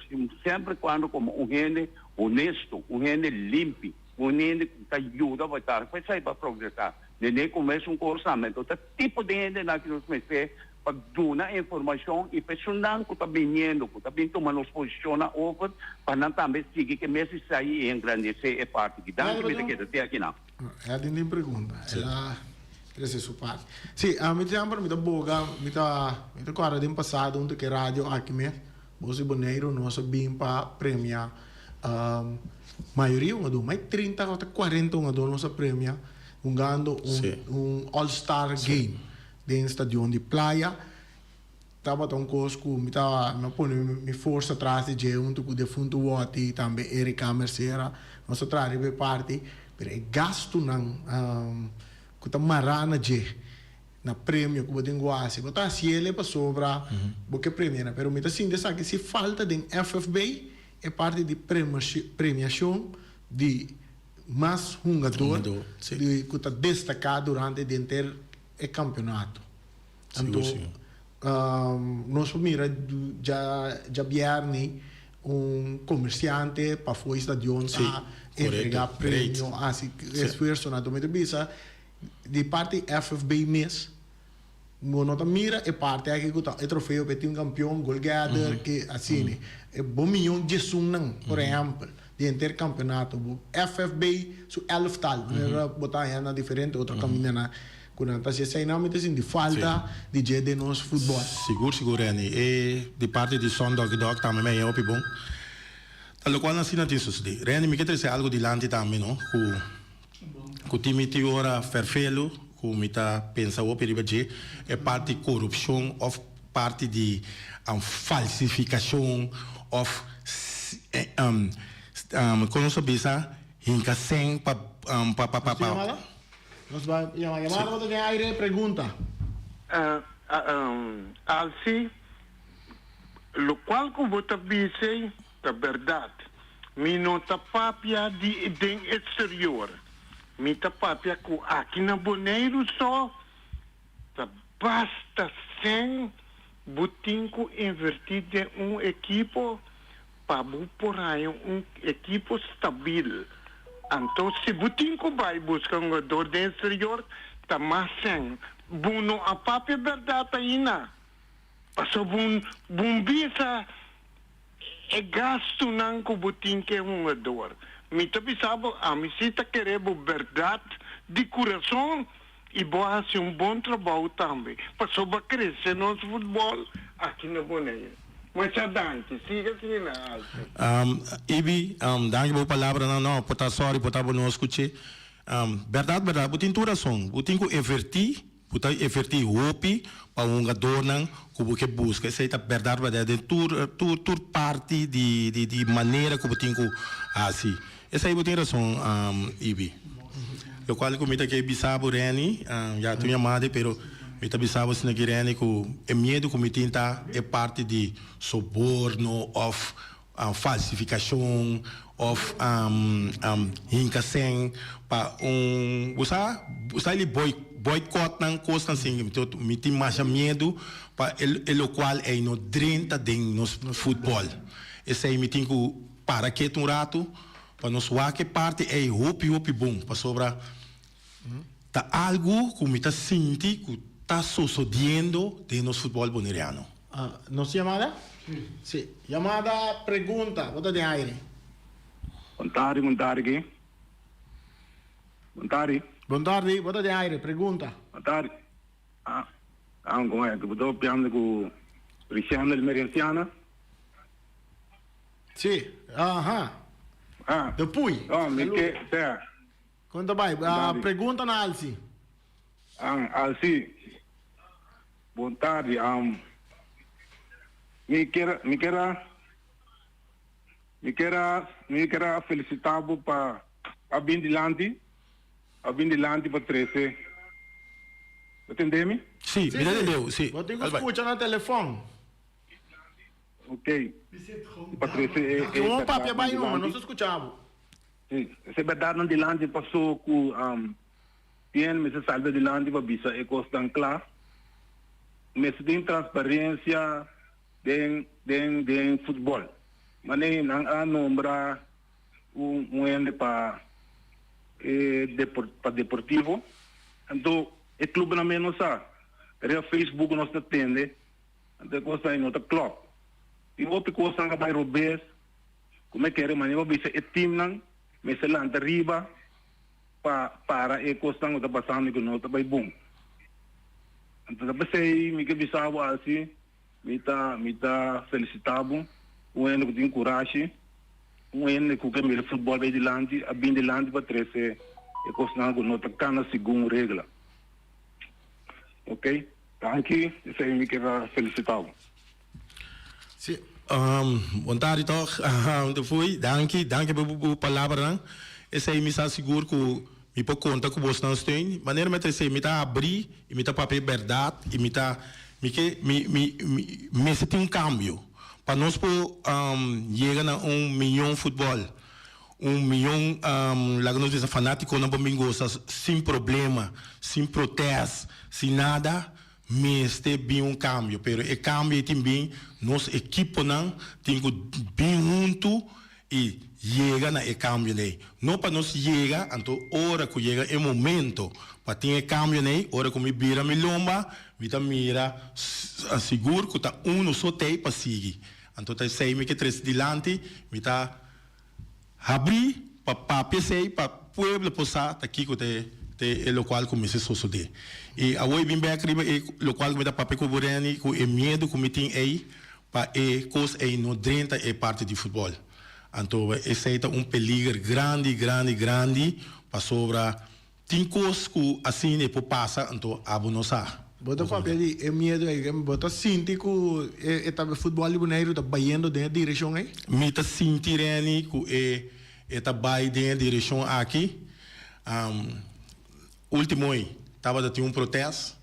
sempre quando como gente honesto, gente limpo, gente que ajuda a votar, vai sair para progressar. Nem começa orçamento. O tipo de gente que nos mete para dar informação e pessoal que está vindo, que está vindo tomando posiciona over, para não também seguir que mesmo sair e engrandecer é parte que dá que até aqui não. É a dinheiro pergunta. Ela cresce sua parte. Sim, a minha tempo me dá boga, me dá agora de passado onde que rádio aqui mesmo, você Bonaire nós bem para premiar maioria mais 30 ou 40 nós premiar jogando All-Star Game dentro do estádio de praia. Estava tão cosco, me põe me força atrás de junto com o defunto Wati também Erika Mercera, nós traz de parte, pero é gasto não que tá marana de na prêmio que botem guasi, botar se ele para sobra, porque premia, pero me tá sim dessa que se falta de FFB é parte de premiação de mais jogador que está destacado durante o inteiro campeonato. Então, nós mira já viernes comerciante para fora estadio a entregar prêmio, assim, esforço na tomada bisa de parte FFB mês. Nota mira e parte aqui que é troféu para um campeão, goal gather, que assim, é bom milhão de sunang, por exemplo. De intercampeonato, FFB, su 11 tal, botar aí na diferente, outra caminha na quando tá se sai não me tem de falta de dia de nosso futebol. Seguro, e de parte de Sondog Dog também é opi bom. Tal qual assim não tem sucedido. Reni me quer trazer algo de lante também, não? Com time de ora ferfelo, com me tá pensa opi ribaje, é parte de corrupção, ou parte de falsificação, ou quando se bisa hinka sem pa Nos vai chamar outro de aire pergunta. Alci, lo qual que você disse é verdade. Mi nota papia de exterior. Mi ta papia que aqui na Bonaire só basta sem botinco invertir de equipo para por aí equipo estável. Então, se botinco vai buscar jogador de exterior, tá mais sem. Buno a papia verdade aí na. Passou bom bisa é gasto não com botinco jogador. Me tá pensando, a mim se tá querendo verdade de coração e boa fazer bom trabalho também. Passou para crescer nosso futebol aqui na Bonaire. Mas Dante, siga assim na Ibi, danke por palavra, não, por estar sorry, por estar não escutei. Verdade, butin tu razão, butin ku everti hopi para jogador não, que busca, essa é a verdade, tur parte de maneira que butin ku assim. Essa aí butin razão, Ibi. Eu quase comita que bisabo Reni, já tinha chamado, pero me tabisava se naquele que é medo que me tinta é parte de suborno ou falsificação ou hincação para usar ele boicot não custa assim, me tem mais medo para o qual é no 30 de nos futebol. Esse aí me tem que para que um rato para nos que parte é hopi bom para sobra tá algo que me tá senti que tá sucedendo de nos futebol boneriano. ¿Nos llamada? Sí. Llamada, pregunta. Bota de aire. Montari. Boa tarde, bota de aire, pergunta. Montari. Como é? Que botou piando com Cristiano Elmerenciana? Sim, Depois. Me que, Conta bem, pergunta na Alci. Alci. Boa tarde. Me quero felicitar para a Bindilante para 13. Entendeu-me? Sim, me entendeu, sim. Eu tenho que escutar no telefone. Ok. Para 13 Que um papel vai não se escutava. Sim, se verdade não Dilante passou com tem me se salva Dilante para bisa e costan claro. Me se tem transparência den futebol. Mas não há nombra ende para deportivo. Então, o clube na menos a Facebook nós atende. Então, coisa em outra clube. E outra coisa que vai robes, como é que é, mas eu vou dizer, o time não, mas se lá arriba para a coisa que está passando que não está bem bom. Então, eu pensei, me que bisava assim, me tá felicitado, o ano que tem coragem, o ano que o meu futebol vai de lande, a bem de lande para 13, e coisa que não está cana segundo regra. Ok? Danke, isso aí me que felicitado. Sim. Boa tarde, toch. Danke pela palavra. Esse aí me está seguro que me pode contar com você não tem. Maneira me trazer, me tá abrir e me tá papel verdade e me tá me se tem cambio. Para nós chegar a 1 milhão futebol, 1 milhão lá nós somos fanáticos na Bombingosa sem problema, sem protesto, sem nada. Mas tem um cambio, pero o cambio também nossa equipe não tem que bem junto e chega na cambio né. Não para nós chegar, então hora que chega o momento para ter cambio né, hora que me vira me lomba, me tá mira asseguro que tá só tem para seguir. Então tá sei me que três dilante, me tá abrir para PC para pueblo passar aqui que é o qual comecei a suceder. E a hoje bem arriba é o qual me dá papel com o Borani, com o medo que me tem aí, para coisa aí no 30 é parte de futebol. Então, esse é um peligro grande, para sobra. Tem coisas que assim é para passar, então, a bonosa. Bota papel de é medo aí, bota sentir que é futebol boneiro tá indo dentro da direção aí? Me tá sentirem que tá vai dentro da direção aqui. Último aí, estava tendo protesto.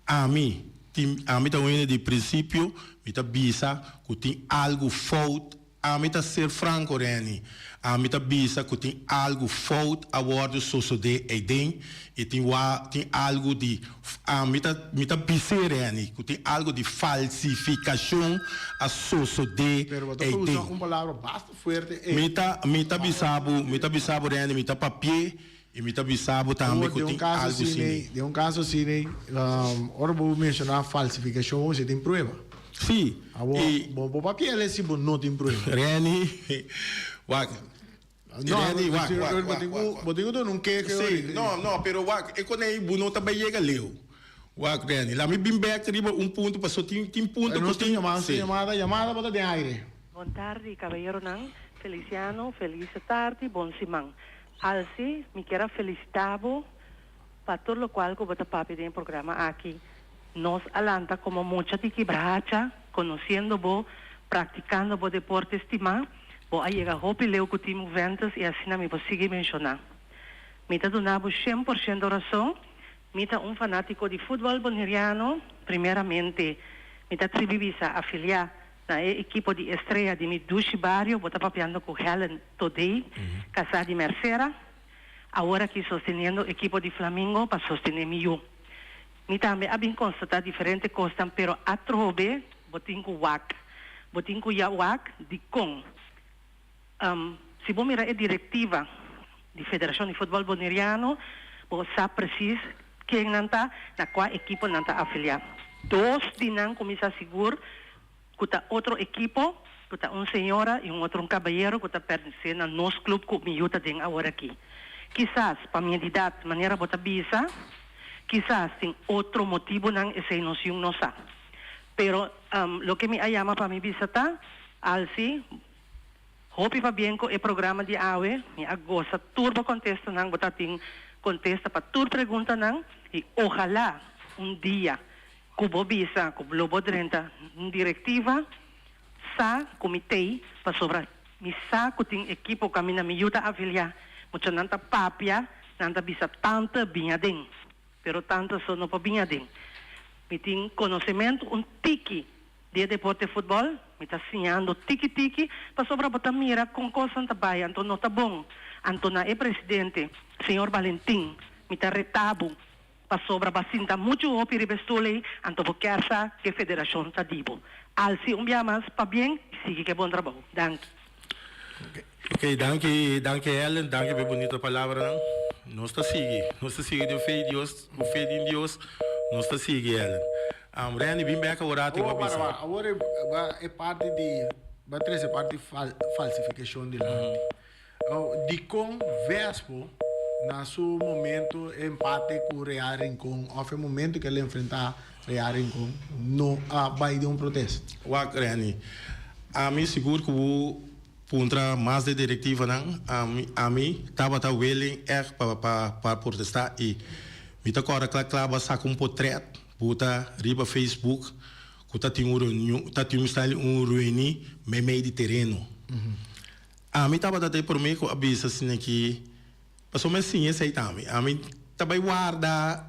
A mim tá indo de princípio, me tá bisa que tem algo falta. A mim tá ser franco, Reni. A mim tá bisa que tem algo falta a bordo suceder aí dentro e tem algo de a mim tá bisa, Reni, que tem algo de falsificação a suceder aí dentro. Usar uma palavra bastante forte. Me tá bisabo, Reni, me tá papier. E me tá bisabo também que tem algo assim. De um caso assim, ora vou mencionar falsificação, você tem prova? Sim. Bom papel é se não tem prova. Reni, não quer que sim, não, pero é quando aí não também chega leu. Reni, lá me bem back riba ponto para só tem ponto que tem chamada bota de aire. Boa tarde, caballero não. Feliciano, feliz tarde, bom semana. Alci, me quero felicitar para todo o qual que você papi tem programa aqui. Nos alanta como mucha de quebracha, conhecendo bo, praticando bo deporte estimar, bo a llegar hopi leu que timo ventas e assim me vou seguir mencionar. Me tá donando 100% de razão. Me tá fanático de futebol boneriano, primeiramente, me tá tribivisa afiliar na equipe de estreia de Midushi Barrio, vou estar papeando com Helen Today, Casa de Mercera, agora aqui sustenindo a equipe de Flamengo para sostener Miu. Mi também abin constatar diferente coisas, pero a trobe botin ku wak, botin ku ya wak di kong. Se bom mira a diretiva da Federação de Futebol Boneriano, você sabe preciso quem nanta na qual equipe nanta afiliar. Dois dinan começa seguro, que tá outro equipo, que tá senhora e outro caballero que tá pertencendo a nosso clube que me ajuda den agora aqui. Quizás para minha idade, maneira bota bisa, quizás tem outro motivo não essa noção nossa. Pero lo que me llama para mi visita, alsi, hope pa bien ko e programa di awe, mi agosa turbo contesta nang botating contesta pa tur pregunta nang y ojalá un día kubo bisa, kubo lobo drenta, directiva sa comité pa sobra mi sa kuting equipo kami na mi yuta afilia, mucho nanta papia, nanta bisa tanta binhading, pero tanta sono pa binhading. Mi ting conhecimento tiki de deporte futebol, mi tá ensinando tiki para sobra botar mira com coisa também, então não tá bom. Então na presidente, senhor Valentim, mi tá retabo para sobra basinta muito hopi ribestule, então porque essa que federação tá dibo. Alsi mais para bem, sigue que bom trabalho. Danke. Ok, danke Ellen, danke por bonita palavra. Nós está sigue de fé de Deus. Nós está seguindo ela. Rani, bem bem que agora tem uma visão. Agora é parte de, é parte falsificação de lante. De com Vespo, na seu momento empate com o Real Rincón, ou foi o momento que ele enfrentar Real Rincón, não vai de protesto. Rani, a mim seguro que o contra mais de diretiva não, a mim estava willing para protestar e mita agora claro saca portrait bota riba Facebook que tá tem um reunião meio de terreno. A mim tava dando por mim que avisa assim que passou mais sim esse aí também. A mim também guarda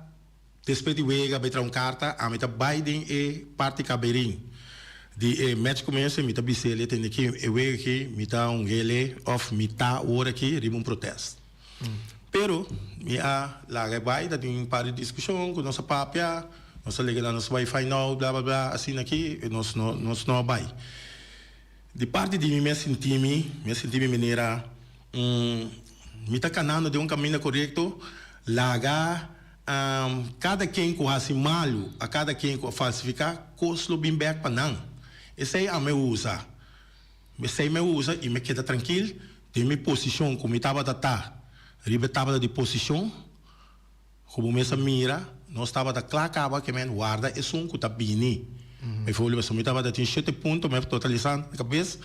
despeito de wega betra carta a mim tá Biden e parte caberim de match começa mita bisele tem que wega que mita gele of mita hora aqui riba protesto. Pero, lá vai, tem um par de discussão com nossa papia, nossa liga lá, nosso Wi-Fi não, blá blá blá, assim aqui, nós não vai. De parte de mim, me senti maneira, me tá canando de caminho correto, lá, cada quem que hace malo, a cada quem que falsificar, coslo bem back para não. Esse aí a me usa. Esse aí me usa e me queda tranquilo, de minha posição, como estava tá. Riba estava de posição, como essa mira, nós estava da clacava que men guarda é um que tá bini. E foi o que estava da tinha 7 pontos, mas totalizando a cabeça,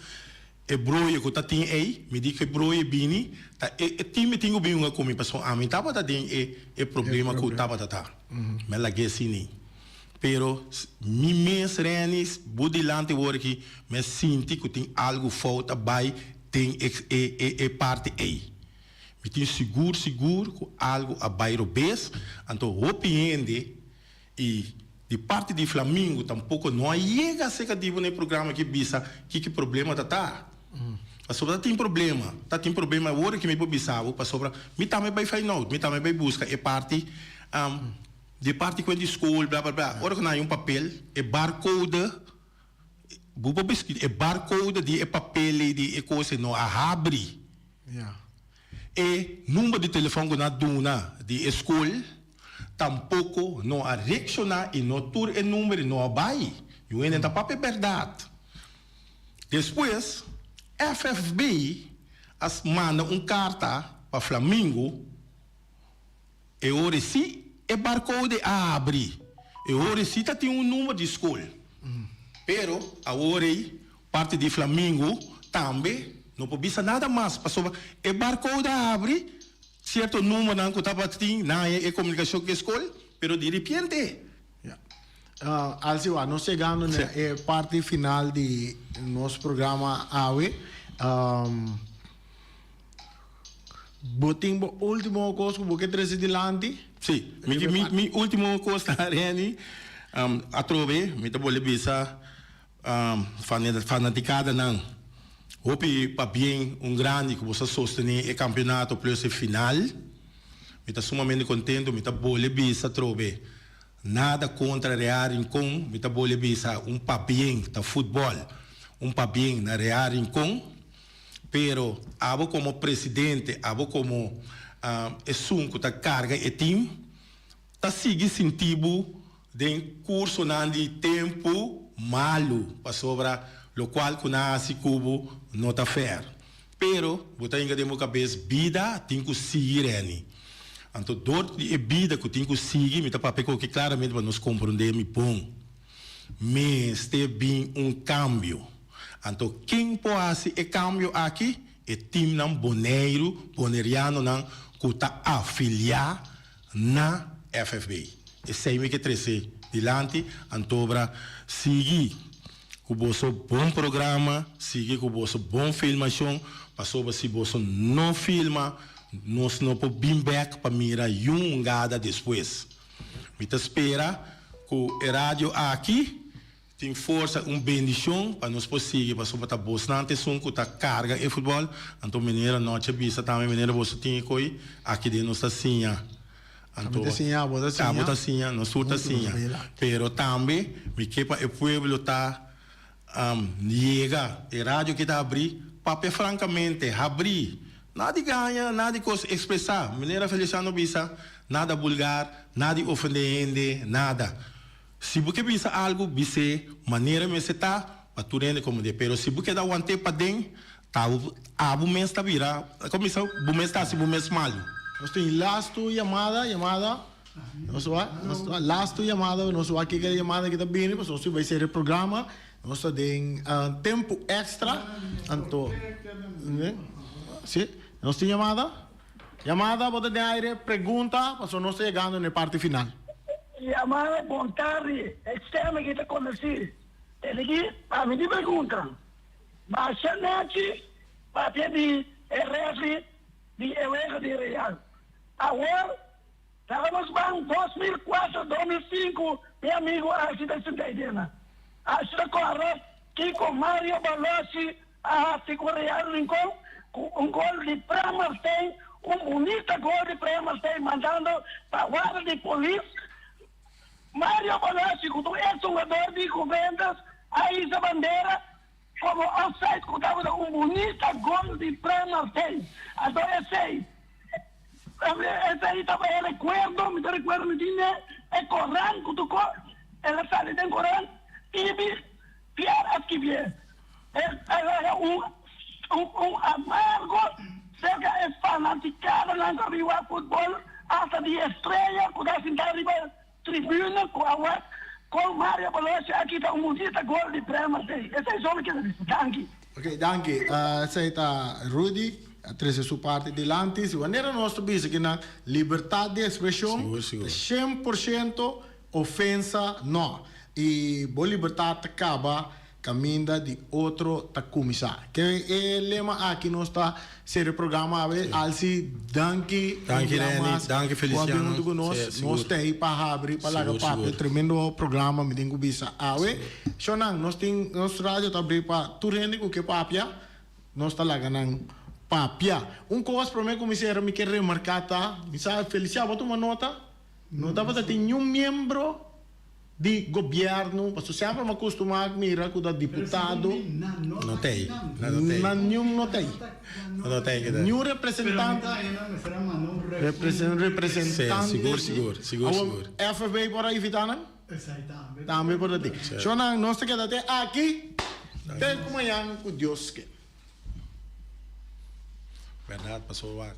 e broia que tá tinha aí, me diz que broia bini, tá e time tinha o bem uma comi pessoa, a mim estava da tem é problema que estava da tá. Mas lá que assim. Pero mi mês renis, budilante hora que me senti que tem algo falta vai tem parte aí. Me tenho seguro que algo a bairro bes, então opiniende e de parte de Flamengo tampouco não chega a ser cativo no programa que bisa que problema tá. A sobra tem problema agora que me pobisavo para sobra me também vai final, me também vai busca é parte de parte com de escola blá blá blá. Ora que não há papel é barcode buba biscuit é barcode de papel de coisa não a abre. E número de telefone na duna de escola tampouco não a reaccionar e não tur e número não vai e ainda tá papel verdade. Depois FFB as manda carta para Flamengo e ora se e barcode abre e ora se tá tem número de escola. Pero agora parte de Flamengo também não pode ser nada mais, passou e barcode abre certo número não que estava tendo na comunicação que escola, pero de repente. Alciwa, nós chegando na parte final de nosso programa AWE. Boting último coisa que trazer delante. Sim, mi último coisa Reni, a trove, me tá boleh bisa fanaticada não. Hope para bem grande que você sostener o campeonato plus a final. Me tá sumamente contente, me tá boleh bisa trove. nada contra Real Rincón, me bolha bisa pa bien ta futebol, pa bien na Real Rincón, pero abo como presidente, abo como esunco ta carga e team, ta sigue sentido de curso de tempo malo para sobra, lo qual kunasi cubo não tá fair. Pero, botar em cada cabeça, vida tem que seguir ani. Então, dor e vida que tem que seguir, me tá papel que claramente para nos compreender me bom. Mas tem bem cambio. Então, quem pode fazer o cambio aqui é time não boneriano não que tá afiliado na FFB. Esse aí que trazer dilante, antobra seguir com o vosso bom programa, seguir com o vosso bom filmação, passou se você não filma, nós não podemos back para mirar gada depois. Me espera que o rádio aqui tem força, bendição para nós seguir, para sobre a bastante som que tá carga e futebol, então maneira noite bisa também maneira você tem coi aqui de nossa sinha. Bota sinha, não surta sinha. Pero também me que para o povo tá liga, e rádio que tá abrir, papel francamente abrir. Nada ganha, nada coisa expressar. Maneira Feliciano bisa, nada vulgar, nada ofendente, nada. Se você pensa algo, você maneira me se tá, para tu rende como de. Pero se você dá um tempo para dentro, tá o mês tá vira, comissão, o mês tá se o mês malo. Nós temos last chamada, nós vamos last chamada, nós vamos aqui a chamada que está bem, nós vai ser o programa, nós temos tempo extra, então, sim, nós temos chamada, bota de aire, pergunta, nós estamos chegando na parte final. Chamada, boa tarde, externa que está conhecendo, aqui, a minha pergunta, baixa net, para pedir RF de Euega de Real. Agora, estávamos em 2004, 2005, meu amigo Arce da Santidena. Arce da Corra, que com Mário Balossi, a Fico Real Rincón, com gol de Prama tem, bonito gol de Prama tem, mandando para a guarda de polícia. Mário Balossi, com é jogador de vendas, a Isa Bandeira, como offside, com bonito gol de Prama tem. Então, esse aí também é recuerdo, me tinha, é Corão, que tocou, ela sale do Corão, e pior aqui vier. É amargo, cerca é fanaticado, não arriba futebol, hasta de estrela, que está sentado arriba tribuna, com Mário Balossi, aqui está bonito gol de Prema, esse é só o que eu disse, danke. Ok, danke. Essa está Rudy. Treze sua parte delante, se maneira nós temos que na liberdade de expressão, 100% ofensa não. E boa liberdade acaba caminho de outro ta começar. Que é lema aqui nós está ser programa alsi danke Feliciano. Nós tem para abrir para lá para tremendo programa me tenho bisa awe. Shonang nós tem nós rádio tá abrir para tu rende com que papia nós está lá ganhando papia. Coisa para mim comissário me quer remarcar tá, me sabe Feliciano botou uma nota para ter nenhum membro de governo, porque sempre me acostumar a mirar com o deputado. Não tem. Não tem. Nenhum representante. Seguro. FB por aí, Vitana? Também por aí. Então, nós temos que até aqui, até amanhã, com Deus. Verdade, pastor.